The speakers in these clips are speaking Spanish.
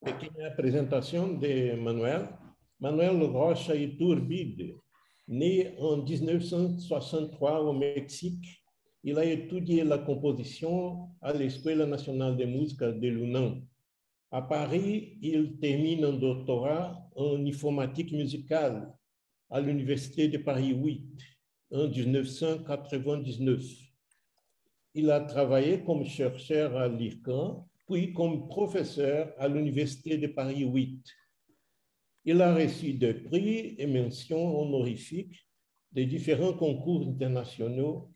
Pequena apresentação de Manuel. Manuel Rocha Iturbide, né en 1963 au Mexique. Il a étudié la composition à l'École nationale de musique de l'UNAM. À Paris, il termine un doctorat en informatique musicale à l'Université de Paris 8 en 1999. Il a travaillé comme chercheur à l'IRCAN, puis comme professeur à l'Université de Paris 8. Il a reçu des prix et mentions honorifiques de différents concours internationaux.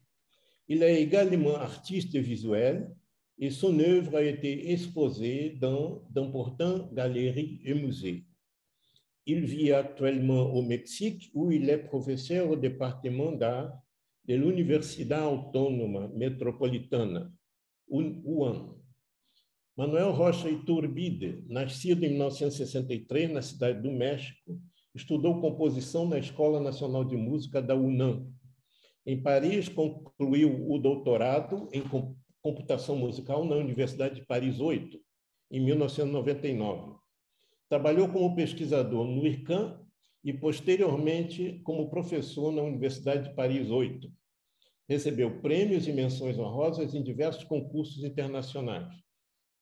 Il est également artiste visuel et son œuvre a été exposée dans d'importantes galeries et musées. Il vit actuellement au Mexique où il est professeur au département d'art de l'Universidade Autônoma Metropolitana, UAM. Manuel Rocha Iturbide, nascido em 1963 na cidade do México, estudou composição na Escola Nacional de Música da UNAM. Em Paris, concluiu o doutorado em computação musical na Universidade de Paris 8, em 1999. Trabalhou como pesquisador no IRCAN e, posteriormente, como professor na Universidade de Paris 8. Recebeu prêmios e menções honrosas em diversos concursos internacionais.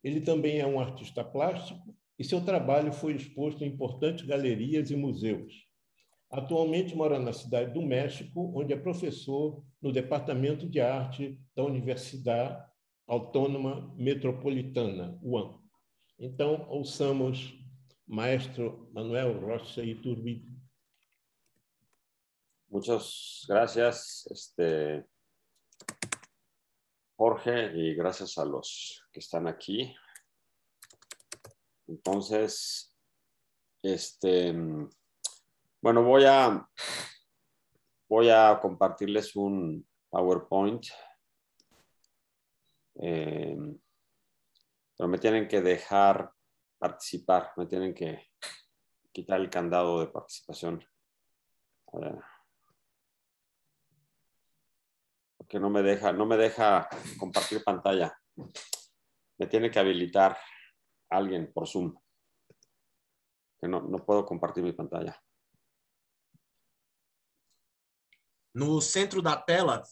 Ele também é um artista plástico e seu trabalho foi exposto em importantes galerias e museus. Atualmente mora na cidade do México, onde é professor no Departamento de Arte da Universidade Autônoma Metropolitana, UAM. Então, ouçamos Maestro Manuel Rocha Iturbide. Muchas gracias, Jorge, y gracias a los que están aquí. Entonces, bueno, voy a compartirles un PowerPoint, pero me tienen que dejar participar, me tienen que quitar el candado de participación. Porque no me deja compartir pantalla. Me tiene que habilitar alguien por Zoom. Que no puedo compartir mi pantalla. No centro da tela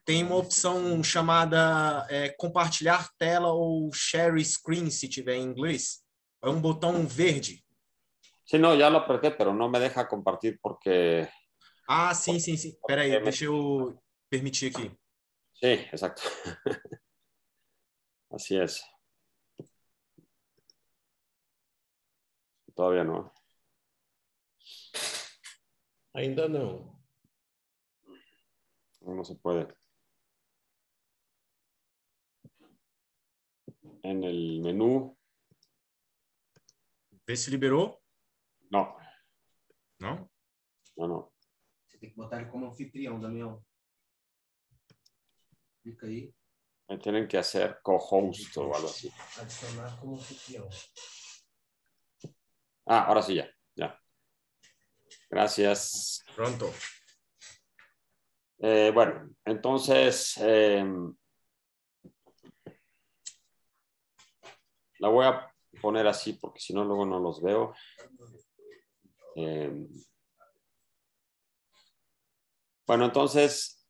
tem uma opção chamada compartilhar tela ou share screen, se tiver em inglês. É um botão verde. Sí, no, ya lo apreté, pero no me deja compartir porque... Ah, sim. Espera aí, deixa eu permitir aqui. Sí, exacto. Así es. Todavía no. Ainda não. No se puede. En el menú. Vê se liberou. No. Não? No. Você tem que botar ele como anfitrião, Damião. Clica aí. Me tienen que hacer co-host o algo así. Adicionar como anfitrião. Ah, ahora sí, ya. Gracias. Pronto. Bueno, entonces la voy a poner así porque si no luego no los veo. Bueno, entonces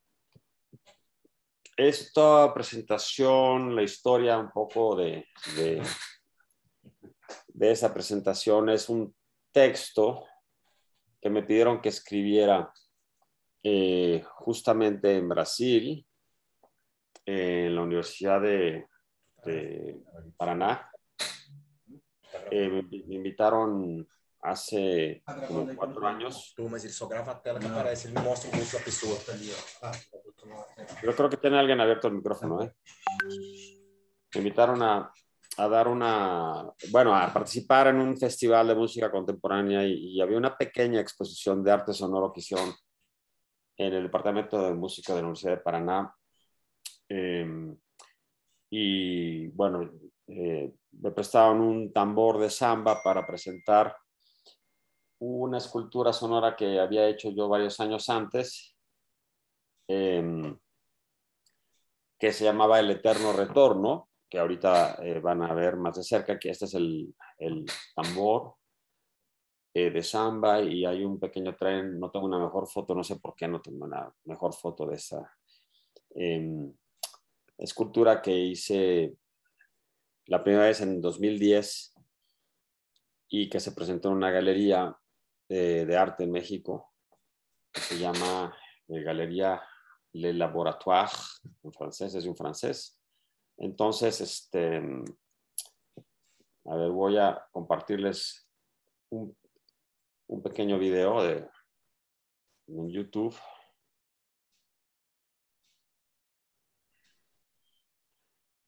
esta presentación, la historia un poco de esa presentación es un texto que me pidieron que escribiera justamente en Brasil, en la Universidad de Paraná. Me invitaron hace como 4 años. Mas ele só grava a tela que aparece, ele não mostra o rosto da pessoa. Yo creo que tiene alguien abierto el micrófono, ¿eh? Me invitaron a participar en un festival de música contemporánea y había una pequeña exposición de arte sonoro que hicieron en el Departamento de Música de la Universidad de Paraná. Y bueno, me prestaron un tambor de samba para presentar una escultura sonora que había hecho yo varios años antes, que se llamaba El Eterno Retorno, que ahorita van a ver más de cerca, que este es el tambor de samba y hay un pequeño tren. No tengo una mejor foto, no sé por qué no tengo una mejor foto de esa escultura que hice la primera vez en 2010 y que se presentó en una galería de arte en México que se llama Galería Le Laboratoire, en francés, es de un francés. Entonces, a ver, voy a compartirles un pequeño video en YouTube.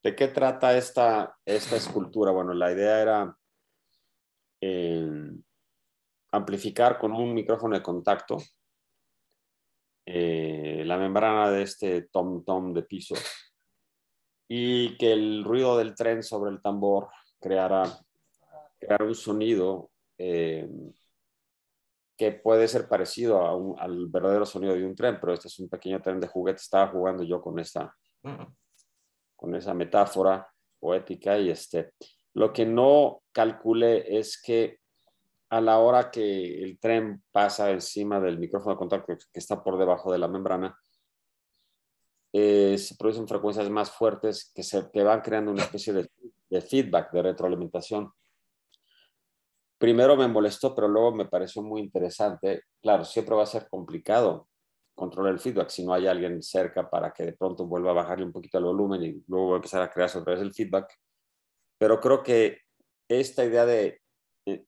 ¿De qué trata esta escultura? Bueno, la idea era amplificar con un micrófono de contacto la membrana de este tom-tom de piso y que el ruido del tren sobre el tambor creara un sonido que puede ser parecido al verdadero sonido de un tren, pero este es un pequeño tren de juguete. Estaba jugando yo con esa metáfora poética y lo que no calculé es que a la hora que el tren pasa encima del micrófono de contacto que está por debajo de la membrana, se producen frecuencias más fuertes que van creando una especie de feedback, de retroalimentación. Primero me molestó, pero luego me pareció muy interesante. Claro, siempre va a ser complicado controlar el feedback si no hay alguien cerca para que de pronto vuelva a bajarle un poquito el volumen y luego empezar a crearse otra vez el feedback. Pero creo que esta idea de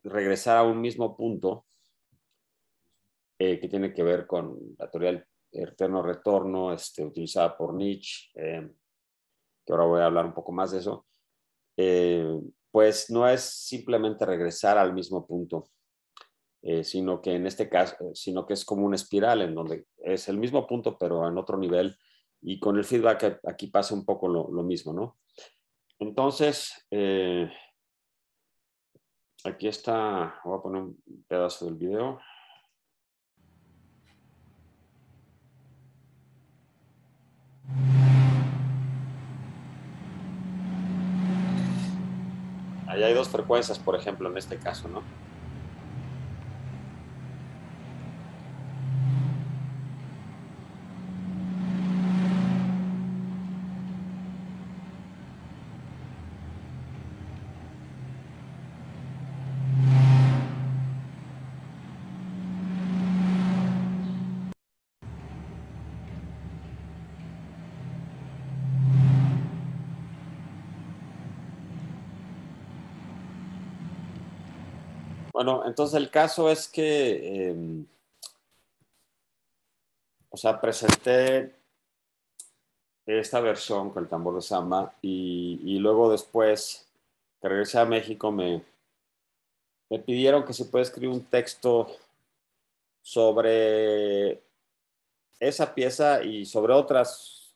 regresar a un mismo punto que tiene que ver con la teoría del eterno retorno utilizada por Nietzsche, que ahora voy a hablar un poco más de eso, pues no es simplemente regresar al mismo punto, sino que en este caso, sino que es como una espiral en donde es el mismo punto pero en otro nivel y con el feedback aquí pasa un poco lo mismo, ¿no? Entonces, aquí está, voy a poner un pedazo del video. Ahí hay dos frecuencias, por ejemplo, en este caso, ¿no? Bueno, entonces el caso es que, presenté esta versión con el tambor de samba y luego después que regresé a México me pidieron que se pueda escribir un texto sobre esa pieza y sobre otras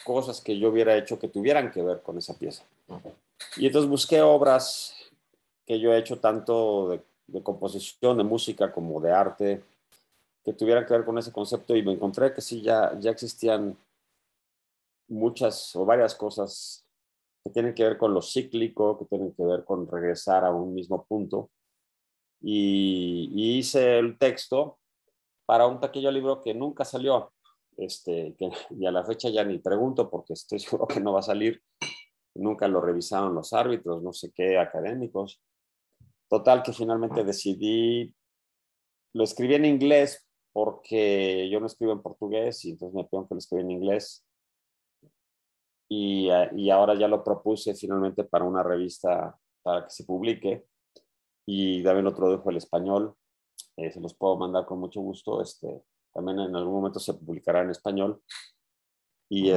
cosas que yo hubiera hecho que tuvieran que ver con esa pieza. Y entonces busqué obras que yo he hecho tanto de composición, de música como de arte, que tuvieran que ver con ese concepto y me encontré que sí, ya existían muchas o varias cosas que tienen que ver con lo cíclico, que tienen que ver con regresar a un mismo punto. Y hice el texto para un pequeño libro que nunca salió, y a la fecha ya ni pregunto porque estoy seguro que no va a salir. Nunca lo revisaron los árbitros, no sé qué, académicos. Total que finalmente decidí, lo escribí en inglés porque yo no escribo en portugués y entonces me pidieron que lo escribí en inglés. Y ahora ya lo propuse finalmente para una revista para que se publique y también lo tradujo el español. Se los puedo mandar con mucho gusto. También en algún momento se publicará en español. Y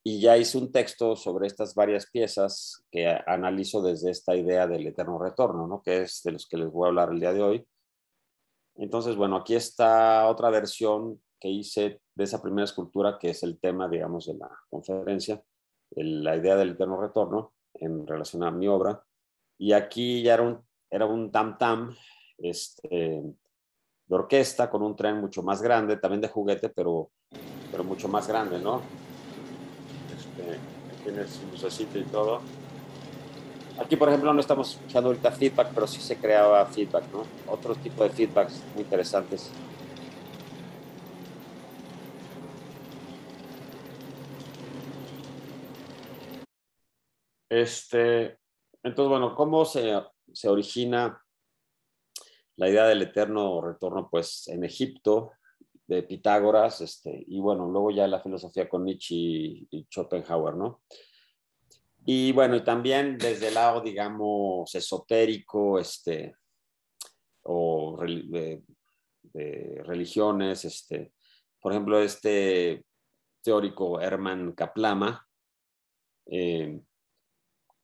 y ya hice un texto sobre estas varias piezas que analizo desde esta idea del eterno retorno, ¿no? Que es de los que les voy a hablar el día de hoy. Entonces, bueno, aquí está otra versión que hice de esa primera escultura, que es el tema, digamos, de la conferencia, la idea del eterno retorno en relación a mi obra. Y aquí ya era un tam-tam de orquesta con un tren mucho más grande, también de juguete, pero mucho más grande, ¿no? Tiene su lucecita y todo. Aquí, por ejemplo, no estamos escuchando ahorita feedback, pero sí se creaba feedback, ¿no? Otro tipo de feedbacks muy interesantes. Entonces, bueno, ¿cómo se origina la idea del eterno retorno? Pues en Egipto, de Pitágoras, y bueno, luego ya la filosofía con Nietzsche y Schopenhauer, ¿no? Y bueno, y también desde el lado, digamos, esotérico, o de religiones, por ejemplo, este teórico Hermann Kaplama, eh,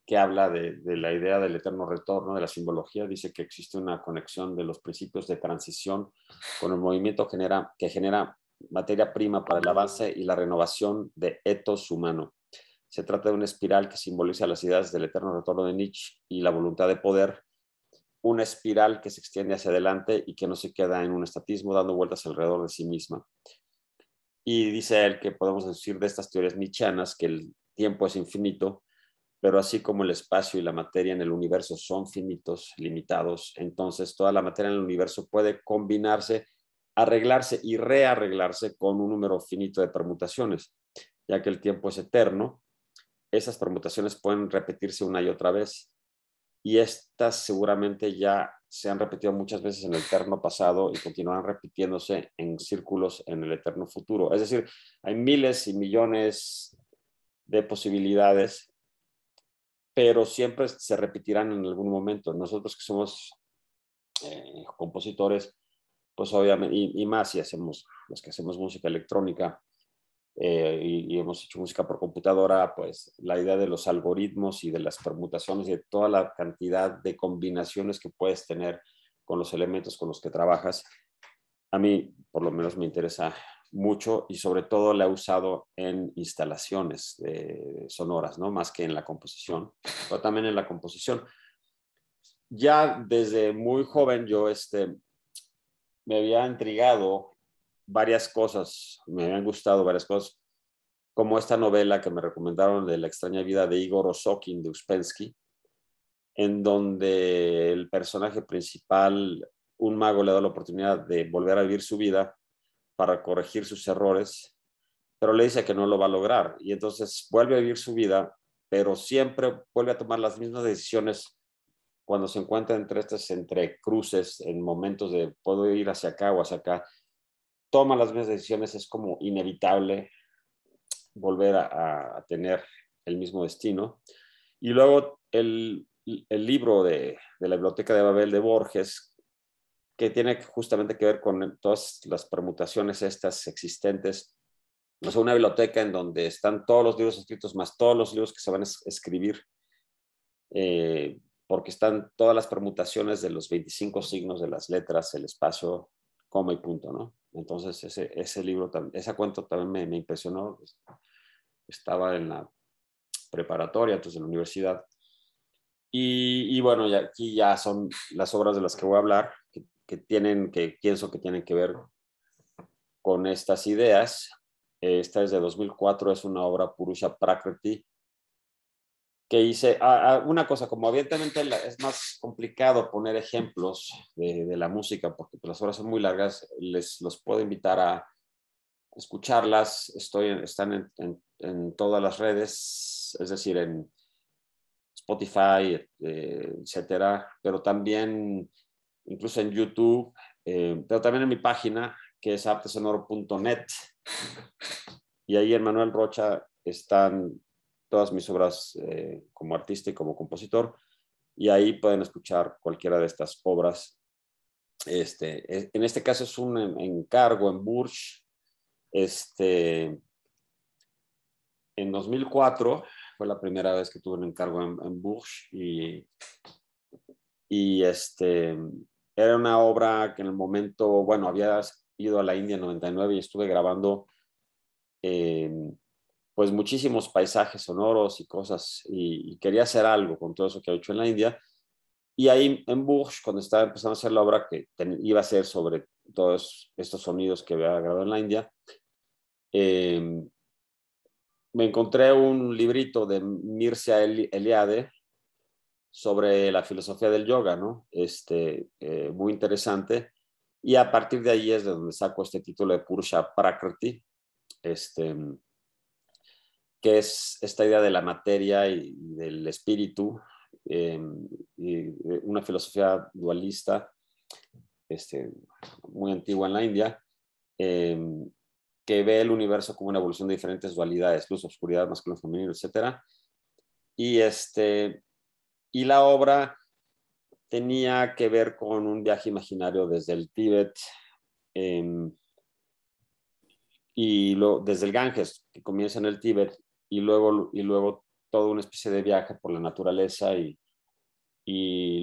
que habla de la idea del eterno retorno, de la simbología, dice que existe una conexión de los principios de transición con el movimiento que genera materia prima para el avance y la renovación de etos humano. Se trata de una espiral que simboliza las ideas del eterno retorno de Nietzsche y la voluntad de poder, una espiral que se extiende hacia adelante y que no se queda en un estatismo dando vueltas alrededor de sí misma. Y dice él que podemos decir de estas teorías nietzscheanas que el tiempo es infinito, pero así como el espacio y la materia en el universo son finitos, limitados, entonces toda la materia en el universo puede combinarse, arreglarse y rearreglarse con un número finito de permutaciones, ya que el tiempo es eterno. Esas permutaciones pueden repetirse una y otra vez, y estas seguramente ya se han repetido muchas veces en el eterno pasado y continuarán repitiéndose en círculos en el eterno futuro. Es decir, hay miles y millones de posibilidades, pero siempre se repetirán en algún momento. Nosotros que somos compositores, pues obviamente, y más si hacemos, los que hacemos música electrónica, y hemos hecho música por computadora, pues la idea de los algoritmos y de las permutaciones y de toda la cantidad de combinaciones que puedes tener con los elementos con los que trabajas, a mí por lo menos me interesa mucho, y sobre todo la he usado en instalaciones sonoras, ¿no? Más que en la composición, pero también en la composición. Ya desde muy joven yo me había intrigado varias cosas, me habían gustado varias cosas, como esta novela que me recomendaron de La extraña vida de Igor Osokin de Uspensky, en donde el personaje principal, un mago, le da la oportunidad de volver a vivir su vida para corregir sus errores, pero le dice que no lo va a lograr, y entonces vuelve a vivir su vida, pero siempre vuelve a tomar las mismas decisiones cuando se encuentra entre cruces, en momentos de puedo ir hacia acá o hacia acá, toma las mismas decisiones, es como inevitable volver a tener el mismo destino. Y luego el libro de la Biblioteca de Babel de Borges, que tiene justamente que ver con todas las permutaciones estas existentes. O sea, una biblioteca en donde están todos los libros escritos más todos los libros que se van a escribir, porque están todas las permutaciones de los 25 signos de las letras, el espacio, coma y punto, ¿no? Entonces ese libro, ese cuento también me impresionó. Estaba en la preparatoria, entonces en la universidad. Y bueno, aquí ya son las obras de las que voy a hablar, que pienso que tienen que ver con estas ideas. Esta es de 2004, es una obra Purusha Prakriti, que hice una cosa, como evidentemente es más complicado poner ejemplos de la música, porque pues, las obras son muy largas, los puedo invitar a escucharlas. Están en todas las redes, es decir, en Spotify, etcétera, pero también incluso en YouTube, pero también en mi página, que es artesonoro.net, y ahí en Manuel Rocha están todas mis obras como artista y como compositor, y ahí pueden escuchar cualquiera de estas obras. En este caso es un encargo en Bourges. En 2004 fue la primera vez que tuve un encargo en Bourges, y era una obra que en el momento, bueno, había ido a la India en 99 y estuve grabando pues muchísimos paisajes sonoros y cosas, y quería hacer algo con todo eso que había hecho en la India. Y ahí en Bourges, cuando estaba empezando a hacer la obra que iba a ser sobre todos estos sonidos que había grabado en la India, me encontré un librito de Mircea Eliade, sobre la filosofía del yoga, ¿no? Muy interesante. Y a partir de ahí es de donde saco este título de Purusha Prakriti, que es esta idea de la materia y del espíritu, y una filosofía dualista muy antigua en la India, que ve el universo como una evolución de diferentes dualidades, luz, oscuridad, masculino, femenino, etc. Y la obra tenía que ver con un viaje imaginario desde el Tíbet desde el Ganges, que comienza en el Tíbet, y luego toda una especie de viaje por la naturaleza y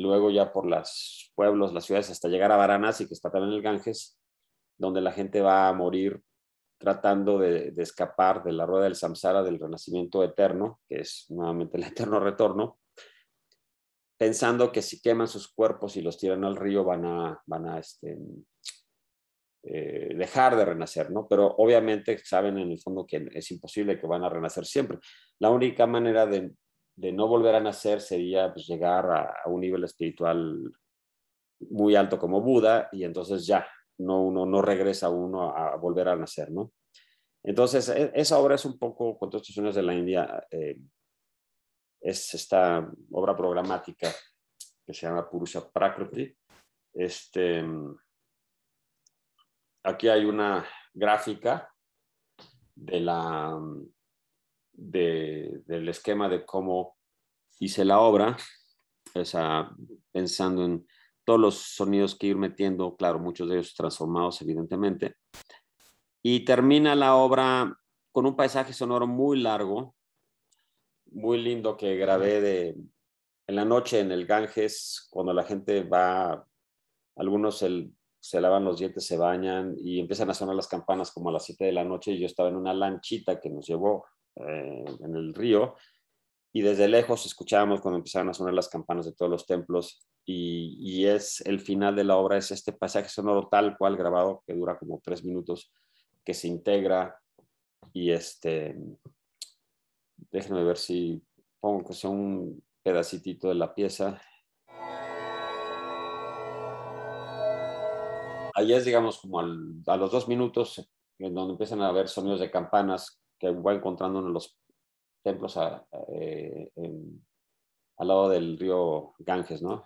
luego ya por los pueblos, las ciudades, hasta llegar a Varanasi, que está también en el Ganges, donde la gente va a morir tratando de escapar de la rueda del samsara, del renacimiento eterno, que es nuevamente el eterno retorno, pensando que si queman sus cuerpos y los tiran al río van a dejar de renacer, ¿no? Pero obviamente saben en el fondo que es imposible, que van a renacer siempre. La única manera de no volver a nacer sería pues, llegar a un nivel espiritual muy alto como Buda, y entonces ya uno no regresa uno a volver a nacer, ¿no? Entonces esa obra es un poco, con todos estos sueños de la India, es esta obra programática que se llama Purusha Prakriti. Aquí hay una gráfica del esquema de cómo hice la obra, pensando en todos los sonidos que ir metiendo, claro, muchos de ellos transformados evidentemente, y termina la obra con un paisaje sonoro muy largo, muy lindo, que grabé en la noche en el Ganges, cuando la gente va, algunos se lavan los dientes, se bañan y empiezan a sonar las campanas como a las 7 de la noche, y yo estaba en una lanchita que nos llevó en el río, y desde lejos escuchábamos cuando empezaron a sonar las campanas de todos los templos, y es el final de la obra, es este paisaje sonoro tal cual grabado, que dura como 3 minutos, que se integra, y déjenme ver si pongo que sea un pedacitito de la pieza. Ahí es, digamos, como a los 2 minutos, en donde empiezan a haber sonidos de campanas que va encontrando en los templos al lado del río Ganges, ¿no?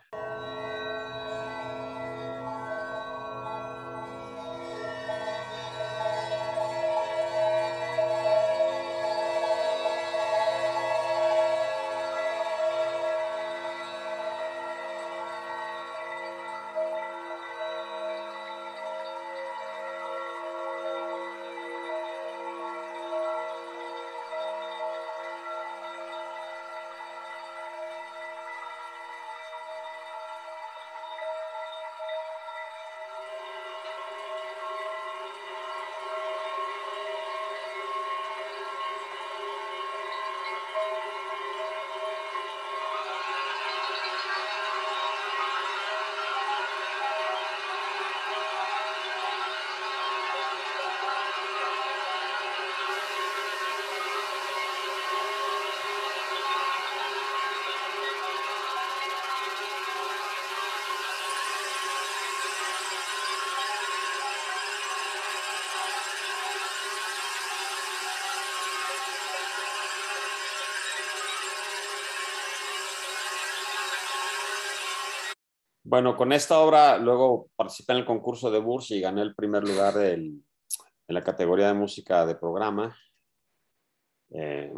Bueno, con esta obra luego participé en el concurso de Burj y gané el primer lugar en la categoría de música de programa. Ahí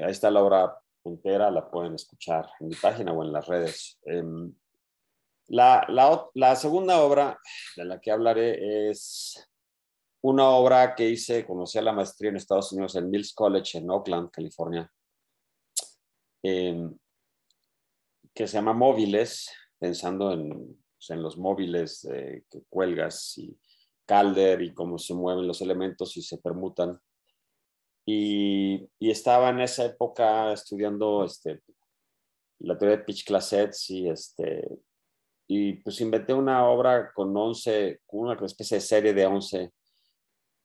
está la obra entera, la pueden escuchar en mi página o en las redes. La segunda obra de la que hablaré es una obra que conocí a la maestría en Estados Unidos en Mills College en Oakland, California, que se llama Móviles, pensando en los móviles que cuelgas, y Calder, y cómo se mueven los elementos y se permutan. Y estaba en esa época estudiando la teoría de pitch classettes, y pues inventé una obra con una especie de serie de 11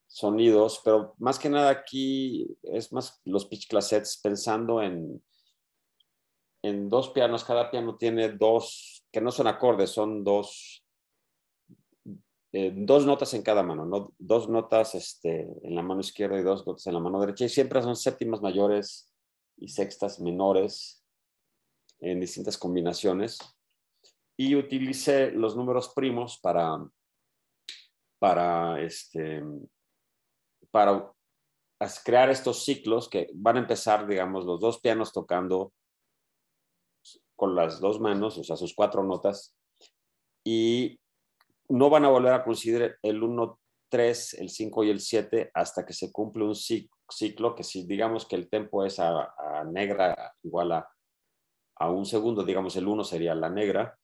sonidos, pero más que nada aquí es más los pitch classettes, pensando en en 2 pianos, cada piano tiene 2, que no son acordes, son 2 notas en cada mano, ¿no? 2 notas en la mano izquierda y 2 notas en la mano derecha, y siempre son séptimas mayores y sextas menores en distintas combinaciones. Y utilicé los números primos para crear estos ciclos que van a empezar, digamos, los 2 pianos tocando con las 2 manos, o sea, sus 4 notas, y no van a volver a coincidir el 1, 3, el 5 y el 7 hasta que se cumple un ciclo que, si digamos que el tempo es a negra igual a un segundo, digamos el 1 sería la negra,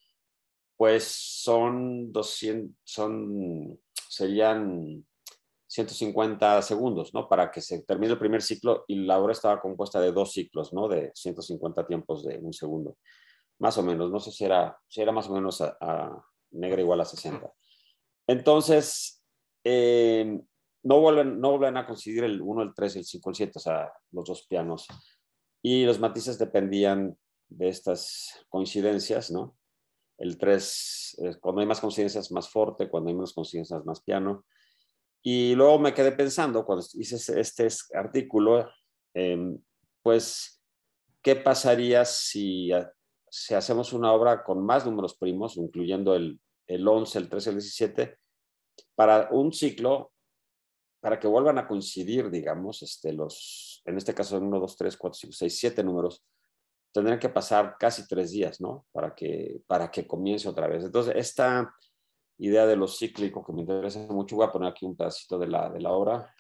pues serían 150 segundos, ¿no? Para que se termine el primer ciclo, y la obra estaba compuesta de 2 ciclos, ¿no? De 150 tiempos de un segundo. Más o menos, no sé si era más o menos a negra igual a 60. Entonces, no vuelven a coincidir el 1, el 3, el 5, el 7, o sea, los 2 pianos. Y los matices dependían de estas coincidencias, ¿no? El 3, cuando hay más coincidencias, más fuerte, cuando hay menos coincidencias, más piano. Y luego me quedé pensando, cuando hice este artículo, pues, ¿qué pasaría si hacemos una obra con más números primos, incluyendo el 11, el 13, el 17, para un ciclo, para que vuelvan a coincidir, digamos, en este caso 1, 2, 3, 4, 5, 6, 7 números, tendrían que pasar casi 3 días, ¿no? Para que comience otra vez. Entonces, esta idea de lo cíclico que me interesa mucho, voy a poner aquí un pedacito de la obra.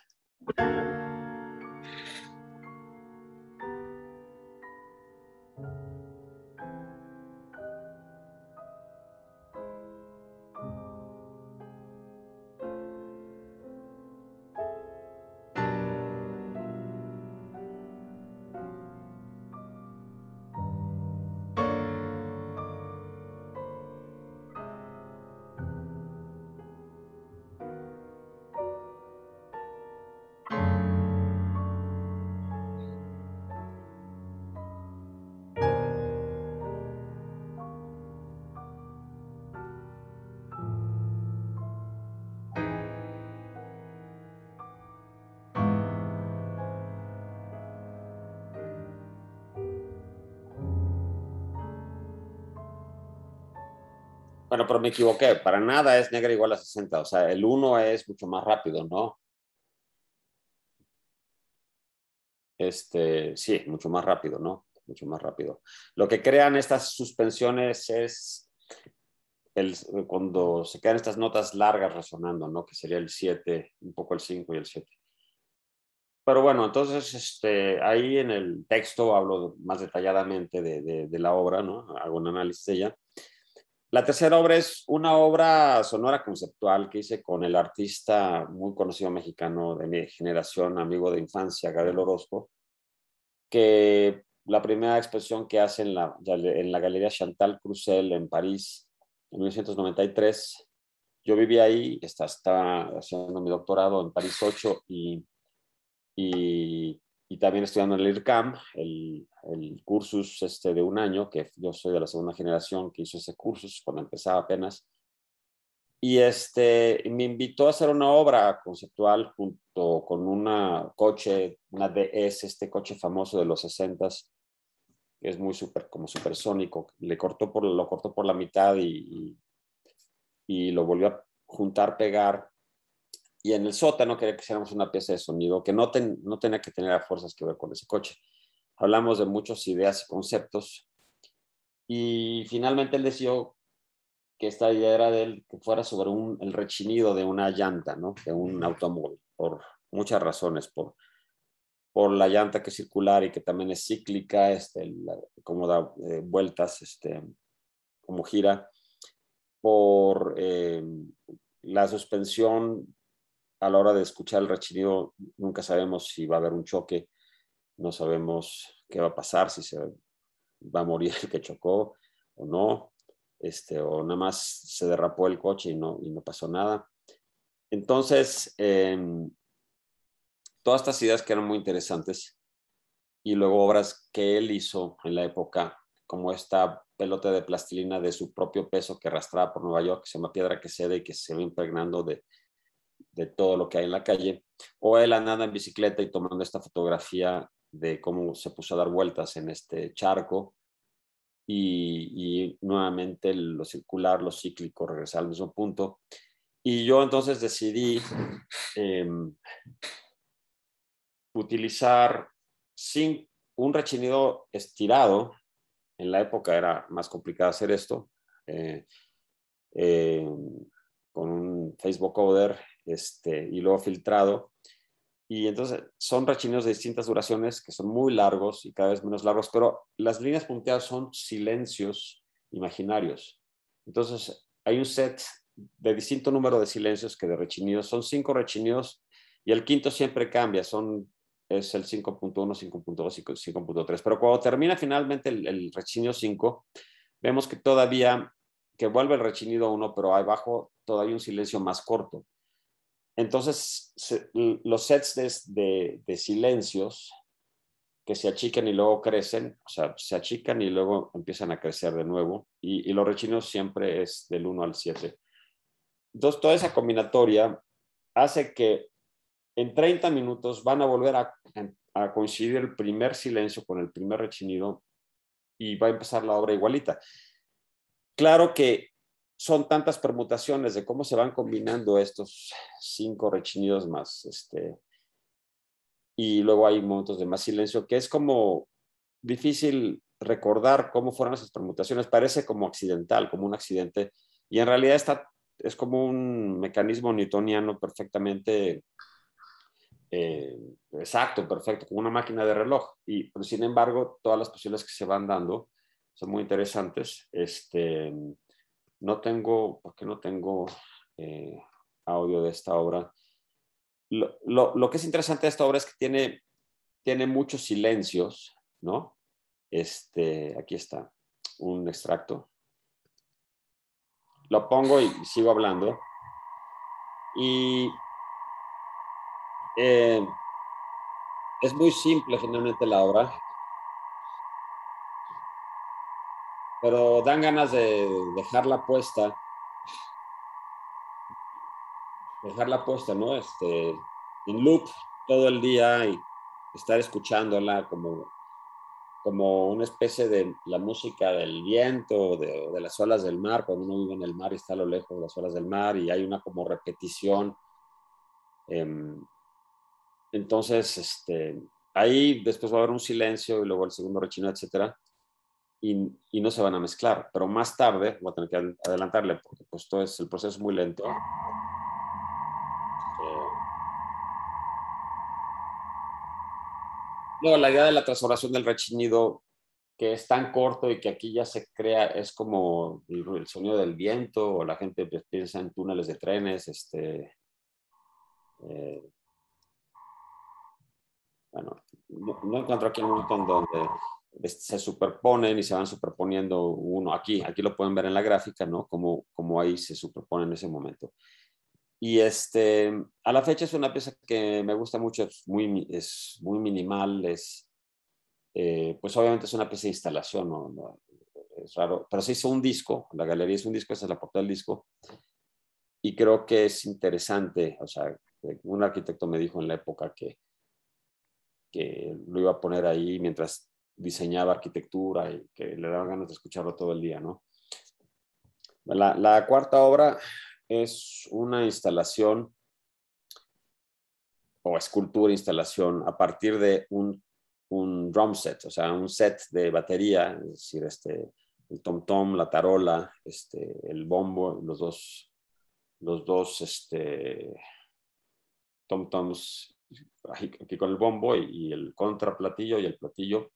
Bueno, pero me equivoqué. Para nada es negra igual a 60. O sea, el 1 es mucho más rápido, ¿no? Sí, mucho más rápido, ¿no? Mucho más rápido. Lo que crean estas suspensiones es cuando se quedan estas notas largas resonando, ¿no? Que sería el 7, un poco el 5 y el 7. Pero bueno, entonces ahí en el texto hablo más detalladamente de la obra, ¿no? Hago un análisis de ella. La tercera obra es una obra sonora conceptual que hice con el artista muy conocido mexicano de mi generación, amigo de infancia, Gabriel Orozco, que la primera exposición que hace en la Galería Chantal Crusel en París en 1993, yo viví ahí, estaba haciendo mi doctorado en París 8 y también estudiando en el IRCAM, el cursus de un año, que yo soy de la segunda generación que hizo ese cursus cuando empezaba apenas. Y me invitó a hacer una obra conceptual junto con una DS, este coche famoso de los 60s, que es muy como supersónico. Lo cortó por la mitad y lo volvió a juntar, pegar. Y en el sótano quería que hiciéramos una pieza de sonido que no tenía que tener a fuerzas que ver con ese coche. Hablamos de muchas ideas y conceptos. Y finalmente él decidió que esta idea era de él, que fuera sobre el rechinido de una llanta, ¿no? De un automóvil, por muchas razones. Por la llanta que es circular y que también es cíclica, como da vueltas, como gira. Por la suspensión. A la hora de escuchar el rechinido, nunca sabemos si va a haber un choque, no sabemos qué va a pasar, si se va a morir el que chocó o no, o nada más se derrapó el coche y no pasó nada. Entonces, todas estas ideas que eran muy interesantes, y luego obras que él hizo en la época como esta pelota de plastilina de su propio peso que arrastraba por Nueva York, que se llama Piedra que cede y que se va impregnando de todo lo que hay en la calle, o él andando en bicicleta y tomando esta fotografía de cómo se puso a dar vueltas en este charco y nuevamente lo circular, lo cíclico, regresar al mismo punto. Y yo entonces decidí utilizar un rechinido estirado. En la época era más complicado hacer esto, con un Facebook vocoder y luego filtrado. Y entonces son rechinidos de distintas duraciones que son muy largos y cada vez menos largos, pero las líneas punteadas son silencios imaginarios. Entonces hay un set de distinto número de silencios que de rechinidos. Son 5 rechinidos y el quinto siempre cambia, es el 5.1, 5.2 y 5.3. Pero cuando termina finalmente el rechinido 5, vemos que todavía que vuelve el rechinido 1, pero abajo todavía un silencio más corto. Entonces, los sets de silencios que se achican y luego crecen, o sea, se achican y luego empiezan a crecer de nuevo, y los rechinidos siempre es del 1 al 7. Entonces, toda esa combinatoria hace que en 30 minutos van a volver a coincidir el primer silencio con el primer rechinido y va a empezar la obra igualita. Claro que son tantas permutaciones de cómo se van combinando estos 5 rechinidos más, y luego hay momentos de más silencio, que es como difícil recordar cómo fueron esas permutaciones. Parece como accidental, como un accidente, y en realidad es como un mecanismo newtoniano perfectamente exacto, perfecto, como una máquina de reloj. Pero sin embargo, todas las posibilidades que se van dando son muy interesantes. ¿Por qué no tengo audio de esta obra? Lo que es interesante de esta obra es que tiene muchos silencios, ¿no? Aquí está un extracto. Lo pongo y sigo hablando. Y es muy simple finalmente la obra, pero dan ganas de dejarla puesta, ¿no? En loop todo el día y estar escuchándola como una especie de la música del viento, de las olas del mar, cuando uno vive en el mar y está a lo lejos de las olas del mar y hay una como repetición. Entonces, ahí después va a haber un silencio y luego el segundo rechino, etcétera, y no se van a mezclar, pero más tarde voy a tener que adelantarle porque pues todo el proceso es muy lento. Luego la idea de la transformación del rechinido, que es tan corto y que aquí ya se crea, es como el sonido del viento, o la gente piensa en túneles de trenes, bueno, no encuentro aquí un momento en donde se superponen y se van superponiendo uno. Aquí lo pueden ver en la gráfica, ¿no? Como ahí se superponen en ese momento. Y a la fecha es una pieza que me gusta mucho, es muy minimal, pues obviamente es una pieza de instalación, ¿no? Es raro, pero se hizo un disco, la galería hizo un disco, esa es la portada del disco, y creo que es interesante, o sea, un arquitecto me dijo en la época que lo iba a poner ahí mientras diseñaba arquitectura y que le daban ganas de escucharlo todo el día, ¿no? La cuarta obra es una instalación o escultura, instalación a partir de un drum set, o sea, un set de batería, es decir, el tom-tom, la tarola, el bombo, los dos tom-toms aquí con el bombo y el contraplatillo y el platillo.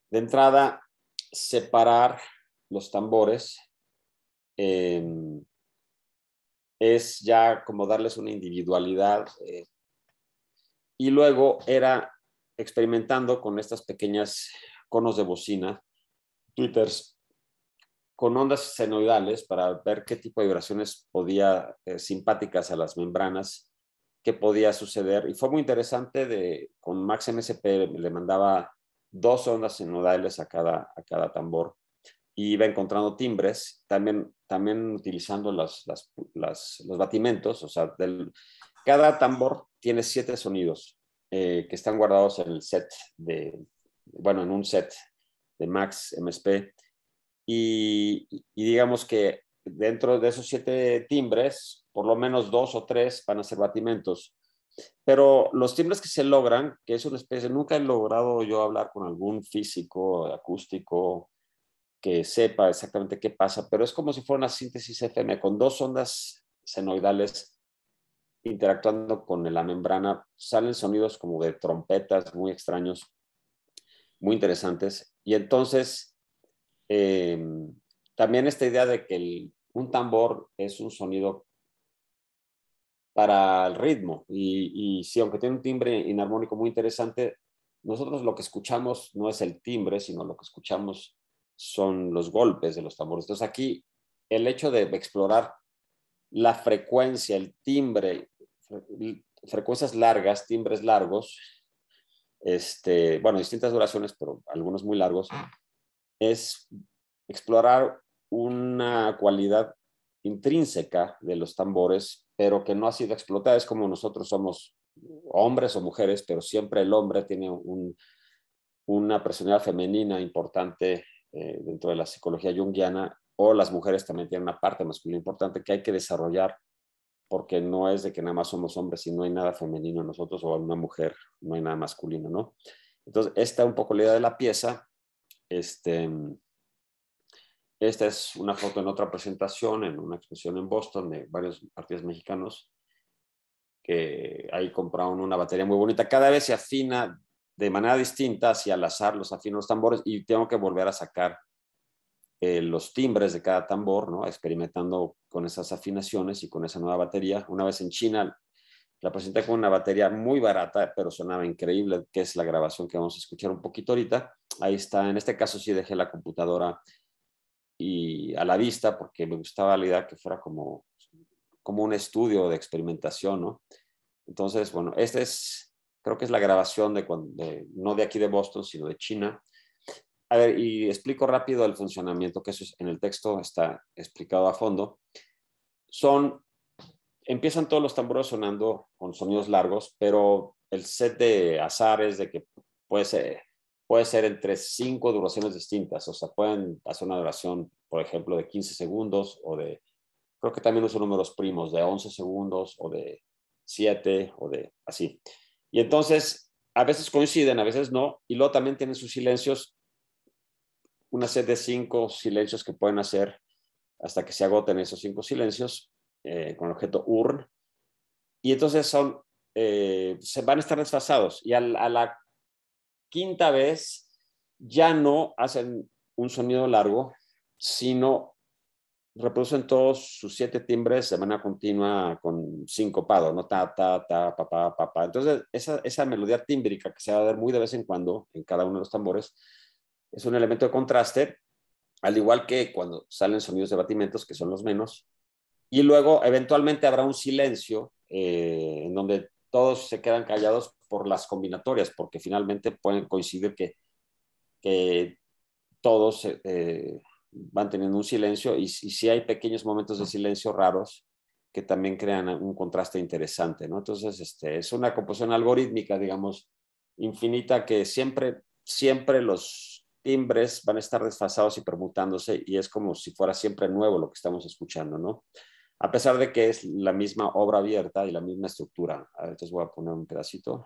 De entrada, separar los tambores es ya como darles una individualidad, y luego era experimentando con estas pequeñas conos de bocina, tweeters, con ondas senoidales para ver qué tipo de vibraciones simpáticas a las membranas, qué podía suceder. Y fue muy interesante, con Max MSP le mandaba 2 ondas sinodales a cada tambor, y iba encontrando timbres, también utilizando los batimentos. O sea, cada tambor tiene 7 sonidos que están guardados en el set en un set de Max MSP, y digamos que dentro de esos 7 timbres, por lo menos 2 o 3 van a ser batimentos. Pero los timbres que se logran, que es una especie, nunca he logrado yo hablar con algún físico acústico que sepa exactamente qué pasa, pero es como si fuera una síntesis FM con 2 ondas senoidales interactuando con la membrana. Salen sonidos como de trompetas muy extraños, muy interesantes. Y entonces, también esta idea de que un tambor es un sonido para el ritmo, y sí, aunque tiene un timbre inarmónico muy interesante, nosotros lo que escuchamos no es el timbre, sino lo que escuchamos son los golpes de los tambores. Entonces aquí el hecho de explorar la frecuencia, el timbre, frecuencias largas, timbres largos, distintas duraciones, pero algunos muy largos, es explorar una cualidad intrínseca de los tambores, pero que no ha sido explotada. Es como nosotros somos hombres o mujeres, pero siempre el hombre tiene una personalidad femenina importante dentro de la psicología junguiana, o las mujeres también tienen una parte masculina importante que hay que desarrollar, porque no es de que nada más somos hombres y no hay nada femenino en nosotros, o en una mujer no hay nada masculino, ¿no? Entonces, esta es un poco la idea de la pieza. Esta es una foto en otra presentación, en una exposición en Boston de varios artistas mexicanos que ahí compraron una batería muy bonita. Cada vez se afina de manera distinta, hacia al azar los afino los tambores, y tengo que volver a sacar los timbres de cada tambor, ¿no? Experimentando con esas afinaciones y con esa nueva batería. Una vez en China la presenté con una batería muy barata, pero sonaba increíble, que es la grabación que vamos a escuchar un poquito ahorita. Ahí está. En este caso sí dejé la computadora y a la vista, porque me gustaba la idea que fuera como un estudio de experimentación, ¿no? Entonces, bueno, creo que es la grabación no de aquí de Boston, sino de China. A ver, y explico rápido el funcionamiento, que eso en el texto está explicado a fondo. Empiezan todos los tambores sonando con sonidos largos, pero el set de azares de que puede ser entre 5 duraciones distintas. O sea, pueden hacer una duración, por ejemplo, de 15 segundos, o creo que también uso números primos, de 11 segundos, o de 7, o de así. Y entonces, a veces coinciden, a veces no, y luego también tienen sus silencios, una set de 5 silencios que pueden hacer hasta que se agoten esos 5 silencios con el objeto URN. Y entonces se van a estar desfasados, y a la quinta vez ya no hacen un sonido largo, sino reproducen todos sus 7 timbres de manera continua con sincopado, ¿no? Ta, ta, ta, pa, pa, pa, pa. Entonces, esa melodía tímbrica que se va a ver muy de vez en cuando en cada uno de los tambores es un elemento de contraste, al igual que cuando salen sonidos de batimentos, que son los menos. Y luego, eventualmente, habrá un silencio en donde todos se quedan callados por las combinatorias, porque finalmente pueden coincidir que todos van teniendo un silencio, y sí hay pequeños momentos de silencio raros que también crean un contraste interesante, ¿no? Entonces, es una composición algorítmica, digamos, infinita, que siempre los timbres van a estar desfasados y permutándose, y es como si fuera siempre nuevo lo que estamos escuchando, ¿no? A pesar de que es la misma obra abierta y la misma estructura. A ver, entonces voy a poner un pedacito.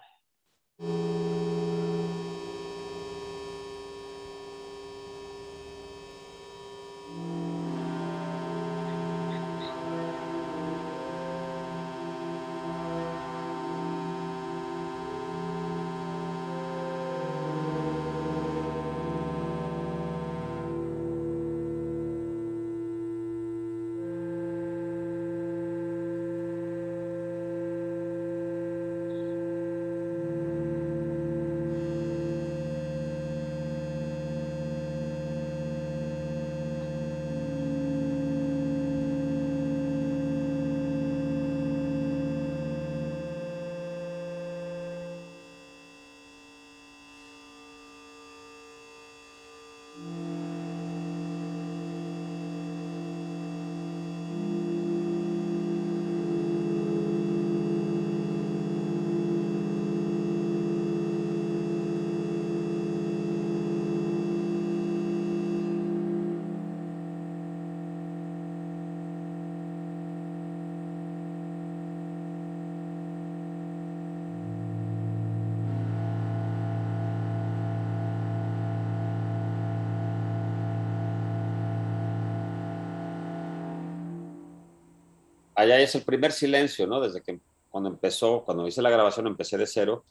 allá es el primer silencio, ¿no? Desde que cuando hice la grabación empecé de cero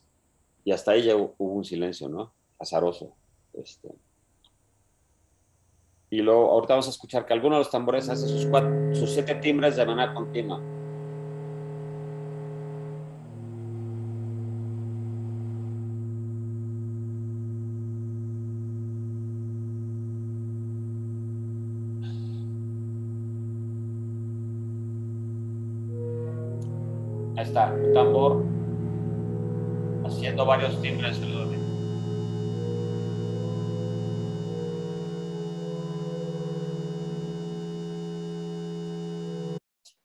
y hasta ahí ya hubo un silencio, ¿no? Azaroso. Y luego ahorita vamos a escuchar que alguno de los tambores hace sus 7 timbres de manera continua. Ahí está, un tambor haciendo varios timbres.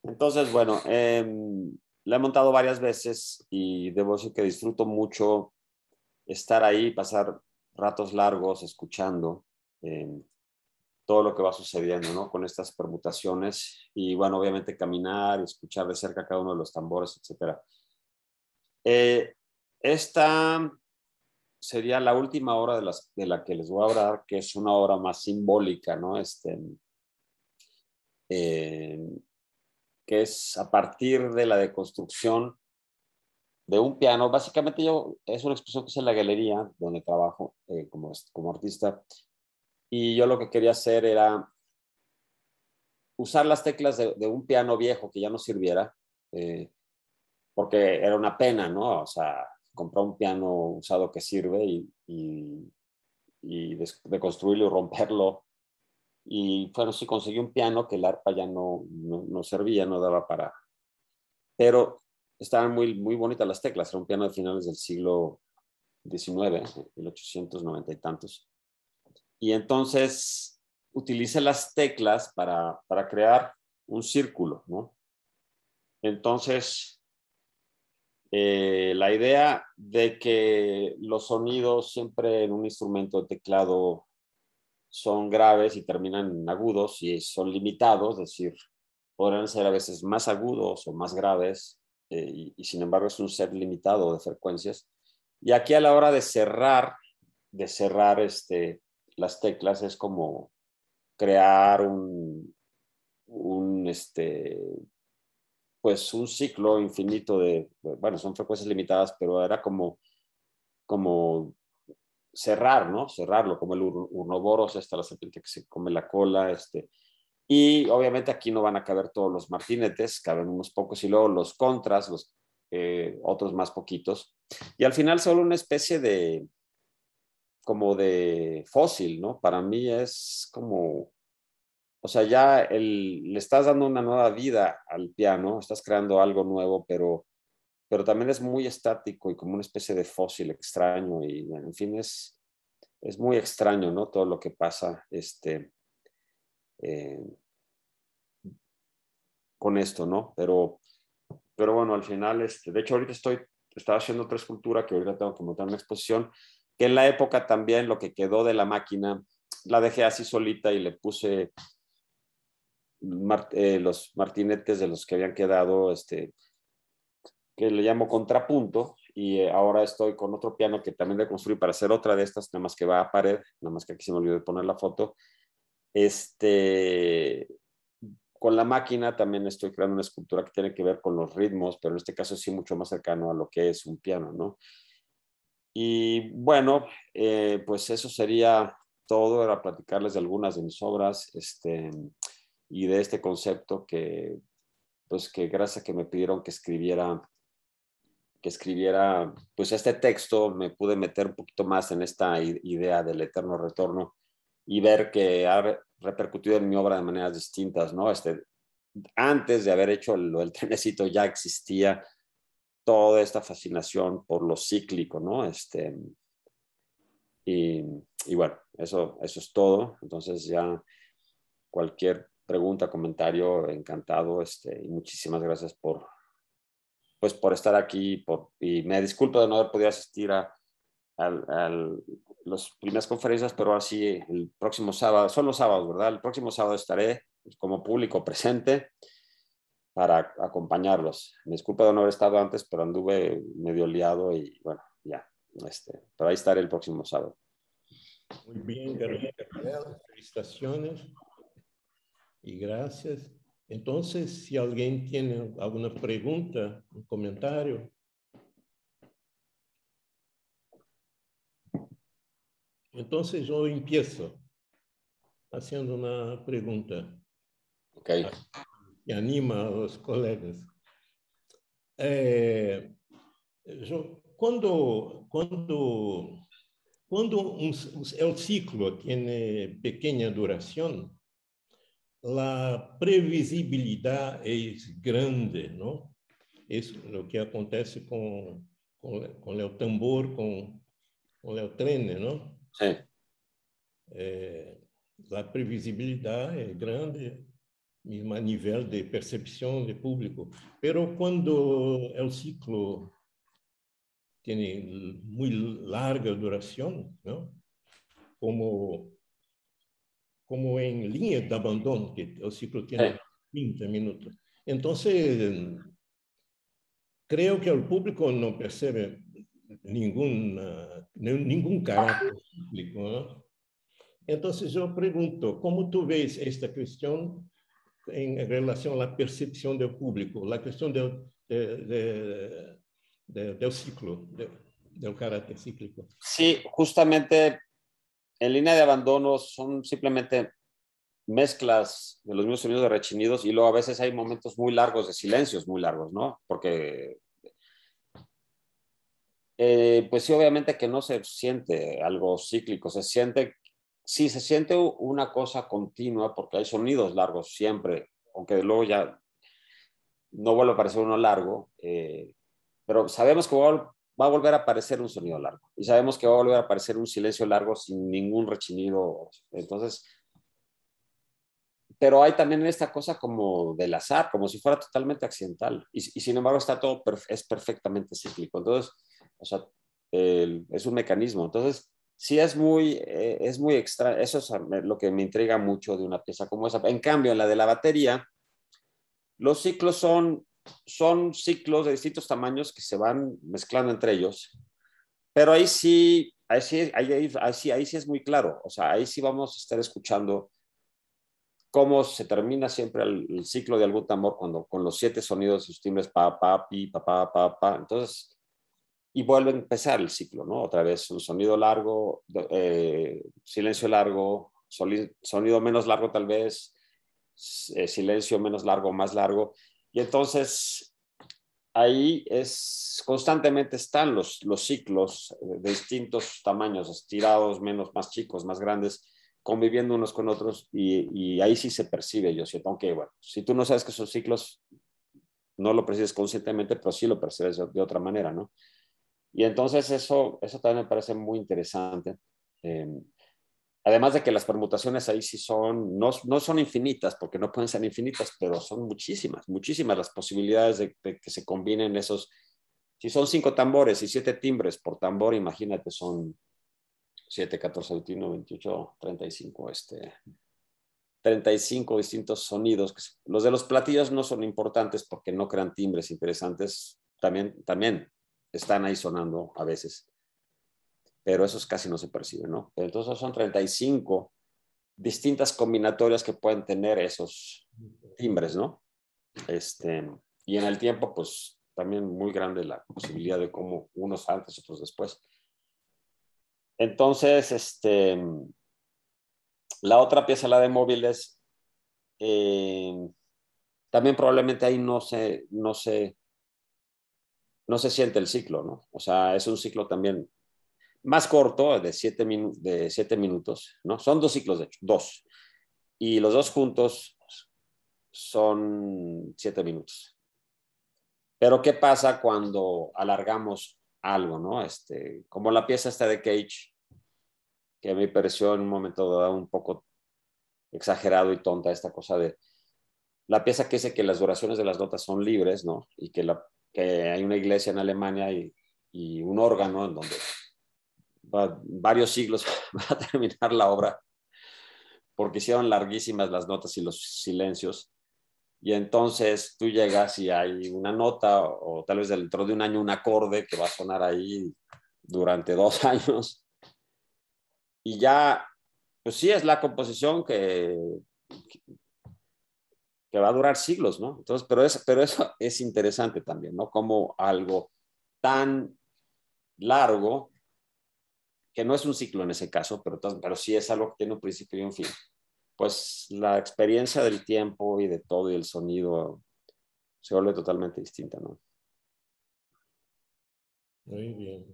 Entonces, bueno, la he montado varias veces y debo decir que disfruto mucho estar ahí, pasar ratos largos escuchando todo lo que va sucediendo, ¿no? Con estas permutaciones y, bueno, obviamente caminar y escuchar de cerca cada uno de los tambores, etcétera. Esta sería la última hora de la que les voy a hablar, que es una hora más simbólica, ¿no? Que es a partir de la deconstrucción de un piano. Básicamente es una expresión que es en la galería donde trabajo como artista, y yo lo que quería hacer era usar las teclas de un piano viejo que ya no sirviera, porque era una pena, ¿no? O sea, comprar un piano usado que sirve y deconstruirlo y romperlo. Y bueno, sí conseguí un piano que el arpa ya no servía, no daba para... Pero estaban muy, muy bonitas las teclas. Era un piano de finales del siglo XIX, 1890 y tantos. Y entonces utilicé las teclas para crear un círculo, ¿no? Entonces, la idea de que los sonidos siempre en un instrumento de teclado son graves y terminan en agudos y son limitados, es decir, podrán ser a veces más agudos o más graves, y sin embargo es un set limitado de frecuencias. Y aquí a la hora de cerrar las teclas es como crear pues un ciclo infinito bueno, son frecuencias limitadas, pero era como cerrar, ¿no? Cerrarlo, como el Urnoboros, la serpiente que se come la cola, y obviamente aquí no van a caber todos los martinetes, caben unos pocos, y luego los contras, otros más poquitos, y al final solo una especie como de fósil, ¿no? Para mí es como, o sea, ya le estás dando una nueva vida al piano, estás creando algo nuevo, pero también es muy estático y como una especie de fósil extraño, y en fin, es muy extraño, ¿no? Todo lo que pasa eh, con esto, ¿no? Pero bueno, al final, de hecho, ahorita estaba haciendo otra escultura que ahorita tengo que montar una exposición, que en la época también lo que quedó de la máquina, la dejé así solita y le puse los martinetes de los que habían quedado, que le llamo contrapunto, y ahora estoy con otro piano que también de construir para hacer otra de estas, nada más que va a pared, nada más que aquí se me olvidó de poner la foto. Con la máquina también estoy creando una escultura que tiene que ver con los ritmos, pero en este caso sí mucho más cercano a lo que es un piano, ¿no? Y bueno, pues eso sería todo, era platicarles de algunas de mis obras, y de este concepto pues que gracias a que me pidieron que escribiera pues este texto, me pude meter un poquito más en esta idea del eterno retorno y ver que ha repercutido en mi obra de maneras distintas, ¿no? Antes de haber hecho lo del trenecito ya existía toda esta fascinación por lo cíclico, ¿no? Y bueno, eso es todo. Entonces ya cualquier pregunta, comentario, encantado, y muchísimas gracias por estar aquí, y me disculpo de no haber podido asistir a las primeras conferencias, pero ahora sí, el próximo sábado, son los sábados, ¿verdad? El próximo sábado estaré como público presente para acompañarlos. Me disculpo de no haber estado antes, pero anduve medio liado y bueno, ya, pero ahí estaré el próximo sábado. Muy bien, Gabriel. Felicitaciones y gracias. Entonces, si alguien tiene alguna pregunta, un comentario. Entonces yo empiezo haciendo una pregunta Okay. que anima a los colegas. Cuando el ciclo tiene pequeña duración, la previsibilidad es grande, ¿no? Es lo que acontece con el tambor, con el tren, ¿no? Sí. La previsibilidad es grande, mismo a nivel de percepción de público. Pero cuando el ciclo tiene muy larga duración, ¿no? Como en línea de abandono, que el ciclo tiene 30 minutos. Entonces, creo que el público no percibe ningún carácter cíclico, ¿no? Entonces, yo pregunto, ¿cómo tú ves esta cuestión en relación a la percepción del público, la cuestión del ciclo, del carácter cíclico? Sí, justamente en línea de abandono son simplemente mezclas de los mismos sonidos de rechinidos y luego a veces hay momentos muy largos de silencios muy largos, ¿no? Porque, pues sí, obviamente que no se siente algo cíclico, sí se siente una cosa continua porque hay sonidos largos siempre, aunque luego ya no vuelve a aparecer uno largo, pero sabemos que va a volver a aparecer un sonido largo y sabemos que va a volver a aparecer un silencio largo sin ningún rechinido. Entonces, pero hay también esta cosa como del azar, como si fuera totalmente accidental y sin embargo está todo, es perfectamente cíclico. Entonces, o sea, es un mecanismo. Entonces, sí es muy extra. Eso es lo que me intriga mucho de una pieza como esa. En cambio, en la de la batería, los ciclos son ciclos de distintos tamaños que se van mezclando entre ellos, pero ahí sí es muy claro. O sea, ahí sí vamos a estar escuchando cómo se termina siempre el ciclo de algún tambor con los 7 sonidos y sus timbres pa, pa, pi, pa, pa, pa, pa. Entonces, y vuelve a empezar el ciclo, ¿no? Otra vez un sonido largo, silencio largo, sonido menos largo tal vez, silencio menos largo, más largo. Y entonces ahí constantemente están los ciclos de distintos tamaños, estirados, más chicos, más grandes, conviviendo unos con otros y ahí sí se percibe, yo siento, aunque bueno, si tú no sabes que son ciclos, no lo percibes conscientemente, pero sí lo percibes de otra manera, ¿no? Y entonces eso también me parece muy interesante. Además de que las permutaciones ahí sí no son infinitas, porque no pueden ser infinitas, pero son muchísimas las posibilidades de que se combinen esos. Si son 5 tambores y 7 timbres por tambor, imagínate, son 7, 14, 21, 28, 35, 35 distintos sonidos. Los de los platillos no son importantes porque no crean timbres interesantes, también están ahí sonando a veces, pero esos casi no se perciben, ¿no? Pero entonces son 35 distintas combinatorias que pueden tener esos timbres, ¿no? Y en el tiempo, pues también muy grande la posibilidad de cómo unos antes, otros después. Entonces, la otra pieza, la de móviles, también probablemente ahí no se siente el ciclo, ¿no? O sea, es un ciclo también más corto, de 7 minutos, ¿no? Son 2 ciclos, de hecho, 2. Y los 2 juntos son 7 minutos. Pero ¿qué pasa cuando alargamos algo, ¿no? Como la pieza esta de Cage, que me pareció en un momento dado un poco exagerado y tonta esta cosa de la pieza que dice que las duraciones de las notas son libres, ¿no? Y que hay una iglesia en Alemania y un órgano en donde varios siglos va a terminar la obra porque hicieron larguísimas las notas y los silencios. Y entonces tú llegas y hay una nota o tal vez dentro de un año un acorde que va a sonar ahí durante 2 años. Y ya, pues sí es la composición que va a durar siglos, ¿no? Entonces, pero eso es interesante también, ¿no? Como algo tan largo, que no es un ciclo en ese caso, pero sí es algo que tiene un principio y un fin. Pues la experiencia del tiempo y de todo y el sonido se vuelve totalmente distinta, ¿no? Muy bien.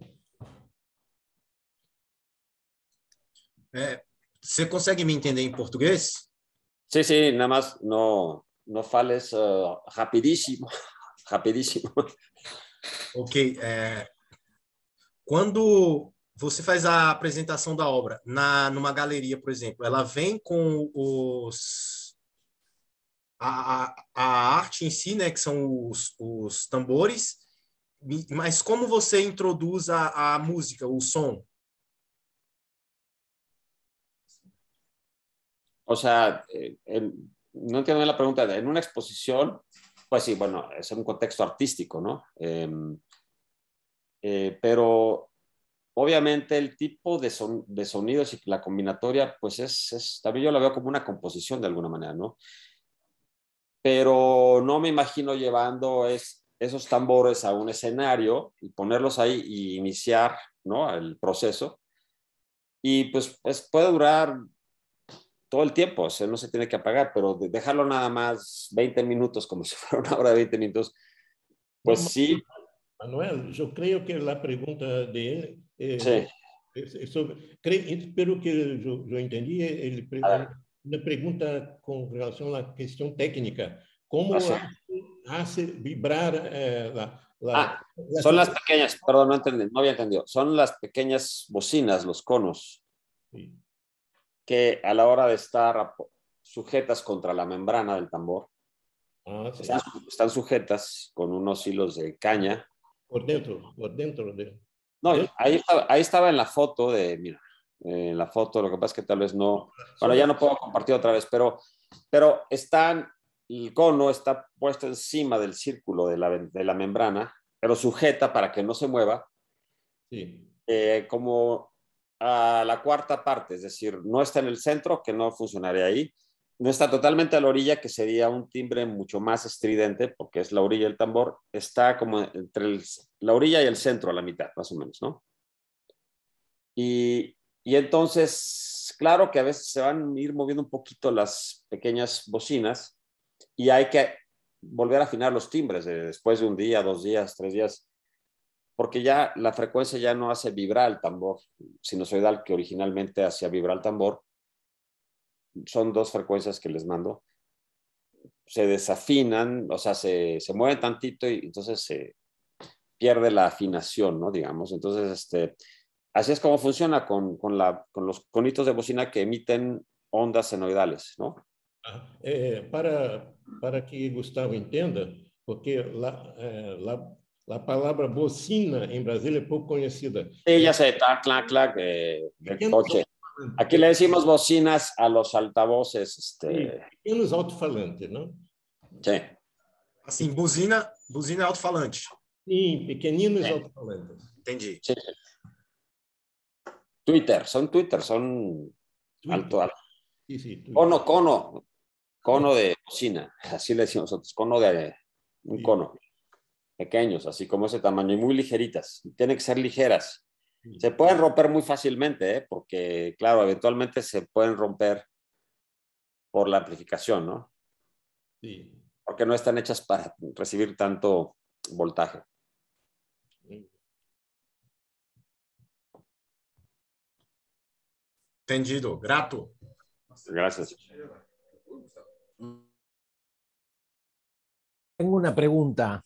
Você consegue me entender em português? Sí, sí, nada más no fales rapidísimo, rapidísimo. Ok. Quando você faz a apresentação da obra numa galeria, por exemplo, ela vem com a arte em si, né, que são os tambores, mas como você introduz a música, o som? O sea, no entiendo bien la pregunta. En una exposición, pues sí, bueno, es un contexto artístico, ¿no? Pero obviamente el tipo de sonidos y la combinatoria, pues también yo lo veo como una composición de alguna manera, ¿no? Pero no me imagino llevando esos tambores a un escenario y ponerlos ahí y iniciar, ¿no?, el proceso. Y pues puede durar todo el tiempo, o sea, no se tiene que apagar, pero dejarlo nada más 20 minutos, como si fuera una hora de 20 minutos, pues No, sí. Manuel, yo creo que la pregunta de él Sí. espero que yo entendí, una pregunta con relación a la cuestión técnica. ¿Cómo Así. hace vibrar la Son las situación? pequeñas, perdón, no había entendido. Son las pequeñas bocinas, los conos, Sí. que a la hora de estar sujetas contra la membrana del tambor, Sí. están sujetas con unos hilos de caña. Por dentro de... No, dentro. ahí estaba en la foto mira, en la foto, lo que pasa es que tal vez no, bueno, ya no puedo compartir otra vez, pero el cono está puesto encima del círculo de la membrana, pero sujeta para que no se mueva, Sí. como a la cuarta parte, es decir, no está en el centro, que no funcionaría ahí, no está totalmente a la orilla, que sería un timbre mucho más estridente, porque es la orilla del tambor, está como entre la orilla y el centro, a la mitad, más o menos, ¿no? Y entonces, claro que a veces se van a ir moviendo un poquito las pequeñas bocinas y hay que volver a afinar los timbres después de un día, 2 días, 3 días, porque ya la frecuencia ya no hace vibrar el tambor sinusoidal que originalmente hacía vibrar el tambor. Son 2 frecuencias que les mando. Se desafinan, o sea, se mueven tantito y entonces se pierde la afinación, ¿no? Digamos, entonces, así es como funciona con los conitos de bocina que emiten ondas senoidales, ¿no? Para que Gustavo entenda, porque la palabra bocina en Brasil es poco conocida. Sí, ya sé, tac, clac, clac, del coche. Aquí le decimos bocinas a los altavoces. Pequenos alto-falantes, ¿no? Sí. Assim, buzina alto-falante. Sim, pequeninos alto-falantes. Entendi. Sí. Twitter, son Twitter. alto. Sí, sí, Twitter. Cono de bocina, así le decimos nosotros, un cono, pequeños, así como ese tamaño, y muy ligeritas, tienen que ser ligeras. Sí. Se pueden romper muy fácilmente, porque claro, eventualmente se pueden romper por la amplificación, ¿no? Sí. Porque no están hechas para recibir tanto voltaje. Entendido. Grato. Gracias. Tengo una pregunta.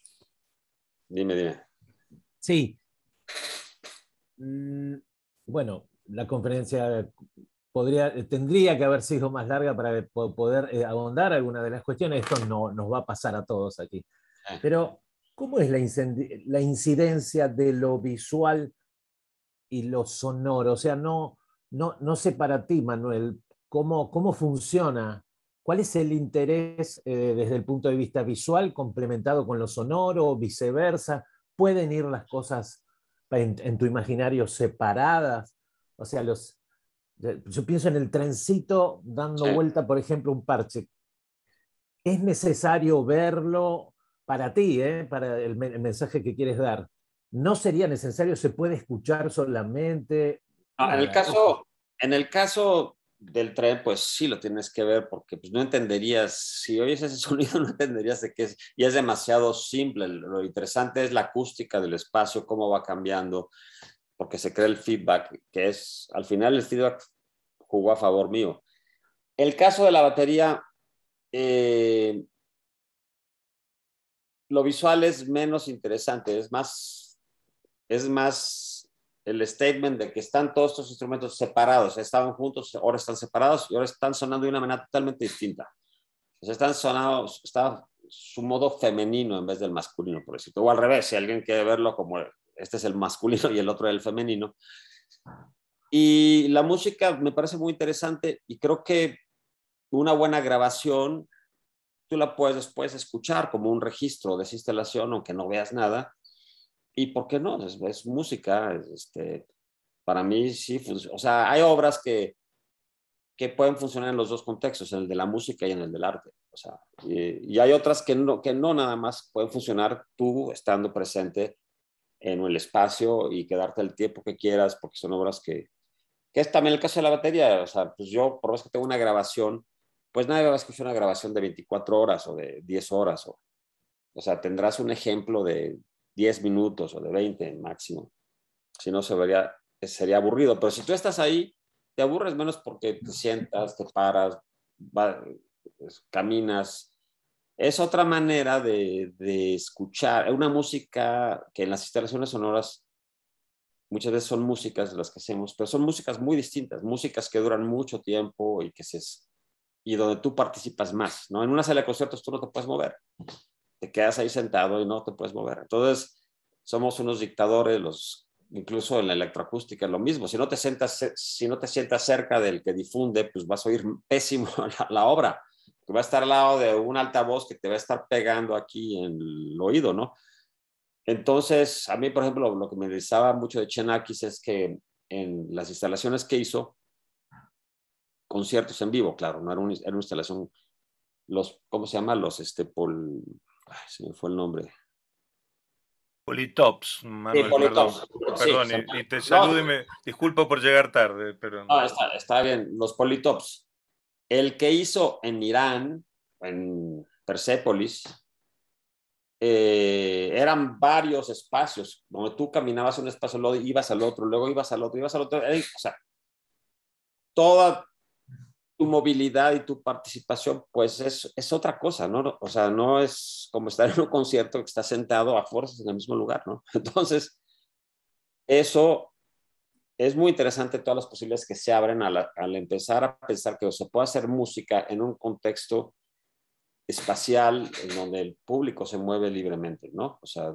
Dime. Sí. Bueno, la conferencia tendría que haber sido más larga para poder ahondar alguna de las cuestiones. Esto no nos va a pasar a todos aquí. Pero, ¿cómo es la incidencia de lo visual y lo sonoro? O sea, no sé para ti, Manuel, cómo funciona. ¿Cuál es el interés desde el punto de vista visual complementado con lo sonoro o viceversa? ¿Pueden ir las cosas en tu imaginario separadas? O sea, yo pienso en el trencito dando vuelta, por ejemplo, un parche. es necesario verlo para ti, para el mensaje que quieres dar. ¿No sería necesario? ¿Se puede escuchar solamente? No, Nada. en el caso del tren, pues sí lo tienes que ver porque pues, no entenderías, si oyes ese sonido no entenderías de qué es, y es demasiado simple. Lo interesante es la acústica del espacio, cómo va cambiando, porque se crea el feedback, que es, al final el feedback jugó a favor mío. El caso de la batería, lo visual es menos interesante, es más el statement de que están todos estos instrumentos separados, estaban juntos, ahora están separados y ahora están sonando de una manera totalmente distinta. O sea, están sonando, está su modo femenino en vez del masculino, por decirlo. O al revés, si alguien quiere verlo como este es el masculino y el otro es el femenino. Y la música me parece muy interesante y creo que una buena grabación tú la puedes después escuchar como un registro de esa instalación, aunque no veas nada. ¿Y por qué no? Es música. Para mí sí funciona. O sea, hay obras que pueden funcionar en los dos contextos, en el de la música y en el del arte. O sea, y hay otras que no nada más pueden funcionar tú estando presente en el espacio y quedarte el tiempo que quieras, porque son obras que es también el caso de la batería. O sea, pues yo, por más que tengo una grabación, pues nadie va a escuchar una grabación de 24 horas o de 10 horas. O sea, tendrás un ejemplo de 10 minutos o de 20 máximo. Si no, sería aburrido. Pero si tú estás ahí, te aburres menos porque te sientas, te paras, caminas. Es otra manera de escuchar. Una música que en las instalaciones sonoras muchas veces son músicas de las que hacemos, pero son músicas muy distintas, músicas que duran mucho tiempo y donde tú participas más, ¿no? En una sala de conciertos tú no te puedes mover, te quedas ahí sentado y no te puedes mover. Entonces, somos unos dictadores, incluso en la electroacústica es lo mismo. Si no te sientas cerca del que difunde, pues vas a oír pésimo la obra. Va a estar al lado de un altavoz que te va a estar pegando aquí en el oído, ¿no? Entonces, a mí, por ejemplo, lo que me interesaba mucho de Xenakis es que en las instalaciones que hizo, conciertos en vivo, claro, no era una instalación, ¿cómo se llama? Se me fue el nombre. Politops, Sí, Manuel, perdón. Politops. Sí, Perdón, y te saludo y me disculpo por llegar tarde, pero... No, está bien, los Politops. El que hizo en Irán, en Persépolis, eran varios espacios, donde tú caminabas un espacio, luego ibas al otro, luego ibas al otro, ibas al otro. O sea, toda tu movilidad y tu participación, pues es otra cosa, ¿no? O sea, no es como estar en un concierto que estás sentado a fuerzas en el mismo lugar, ¿no? Entonces, eso es muy interesante, todas las posibilidades que se abren al empezar a pensar que se puede hacer música en un contexto espacial en donde el público se mueve libremente, ¿no? O sea,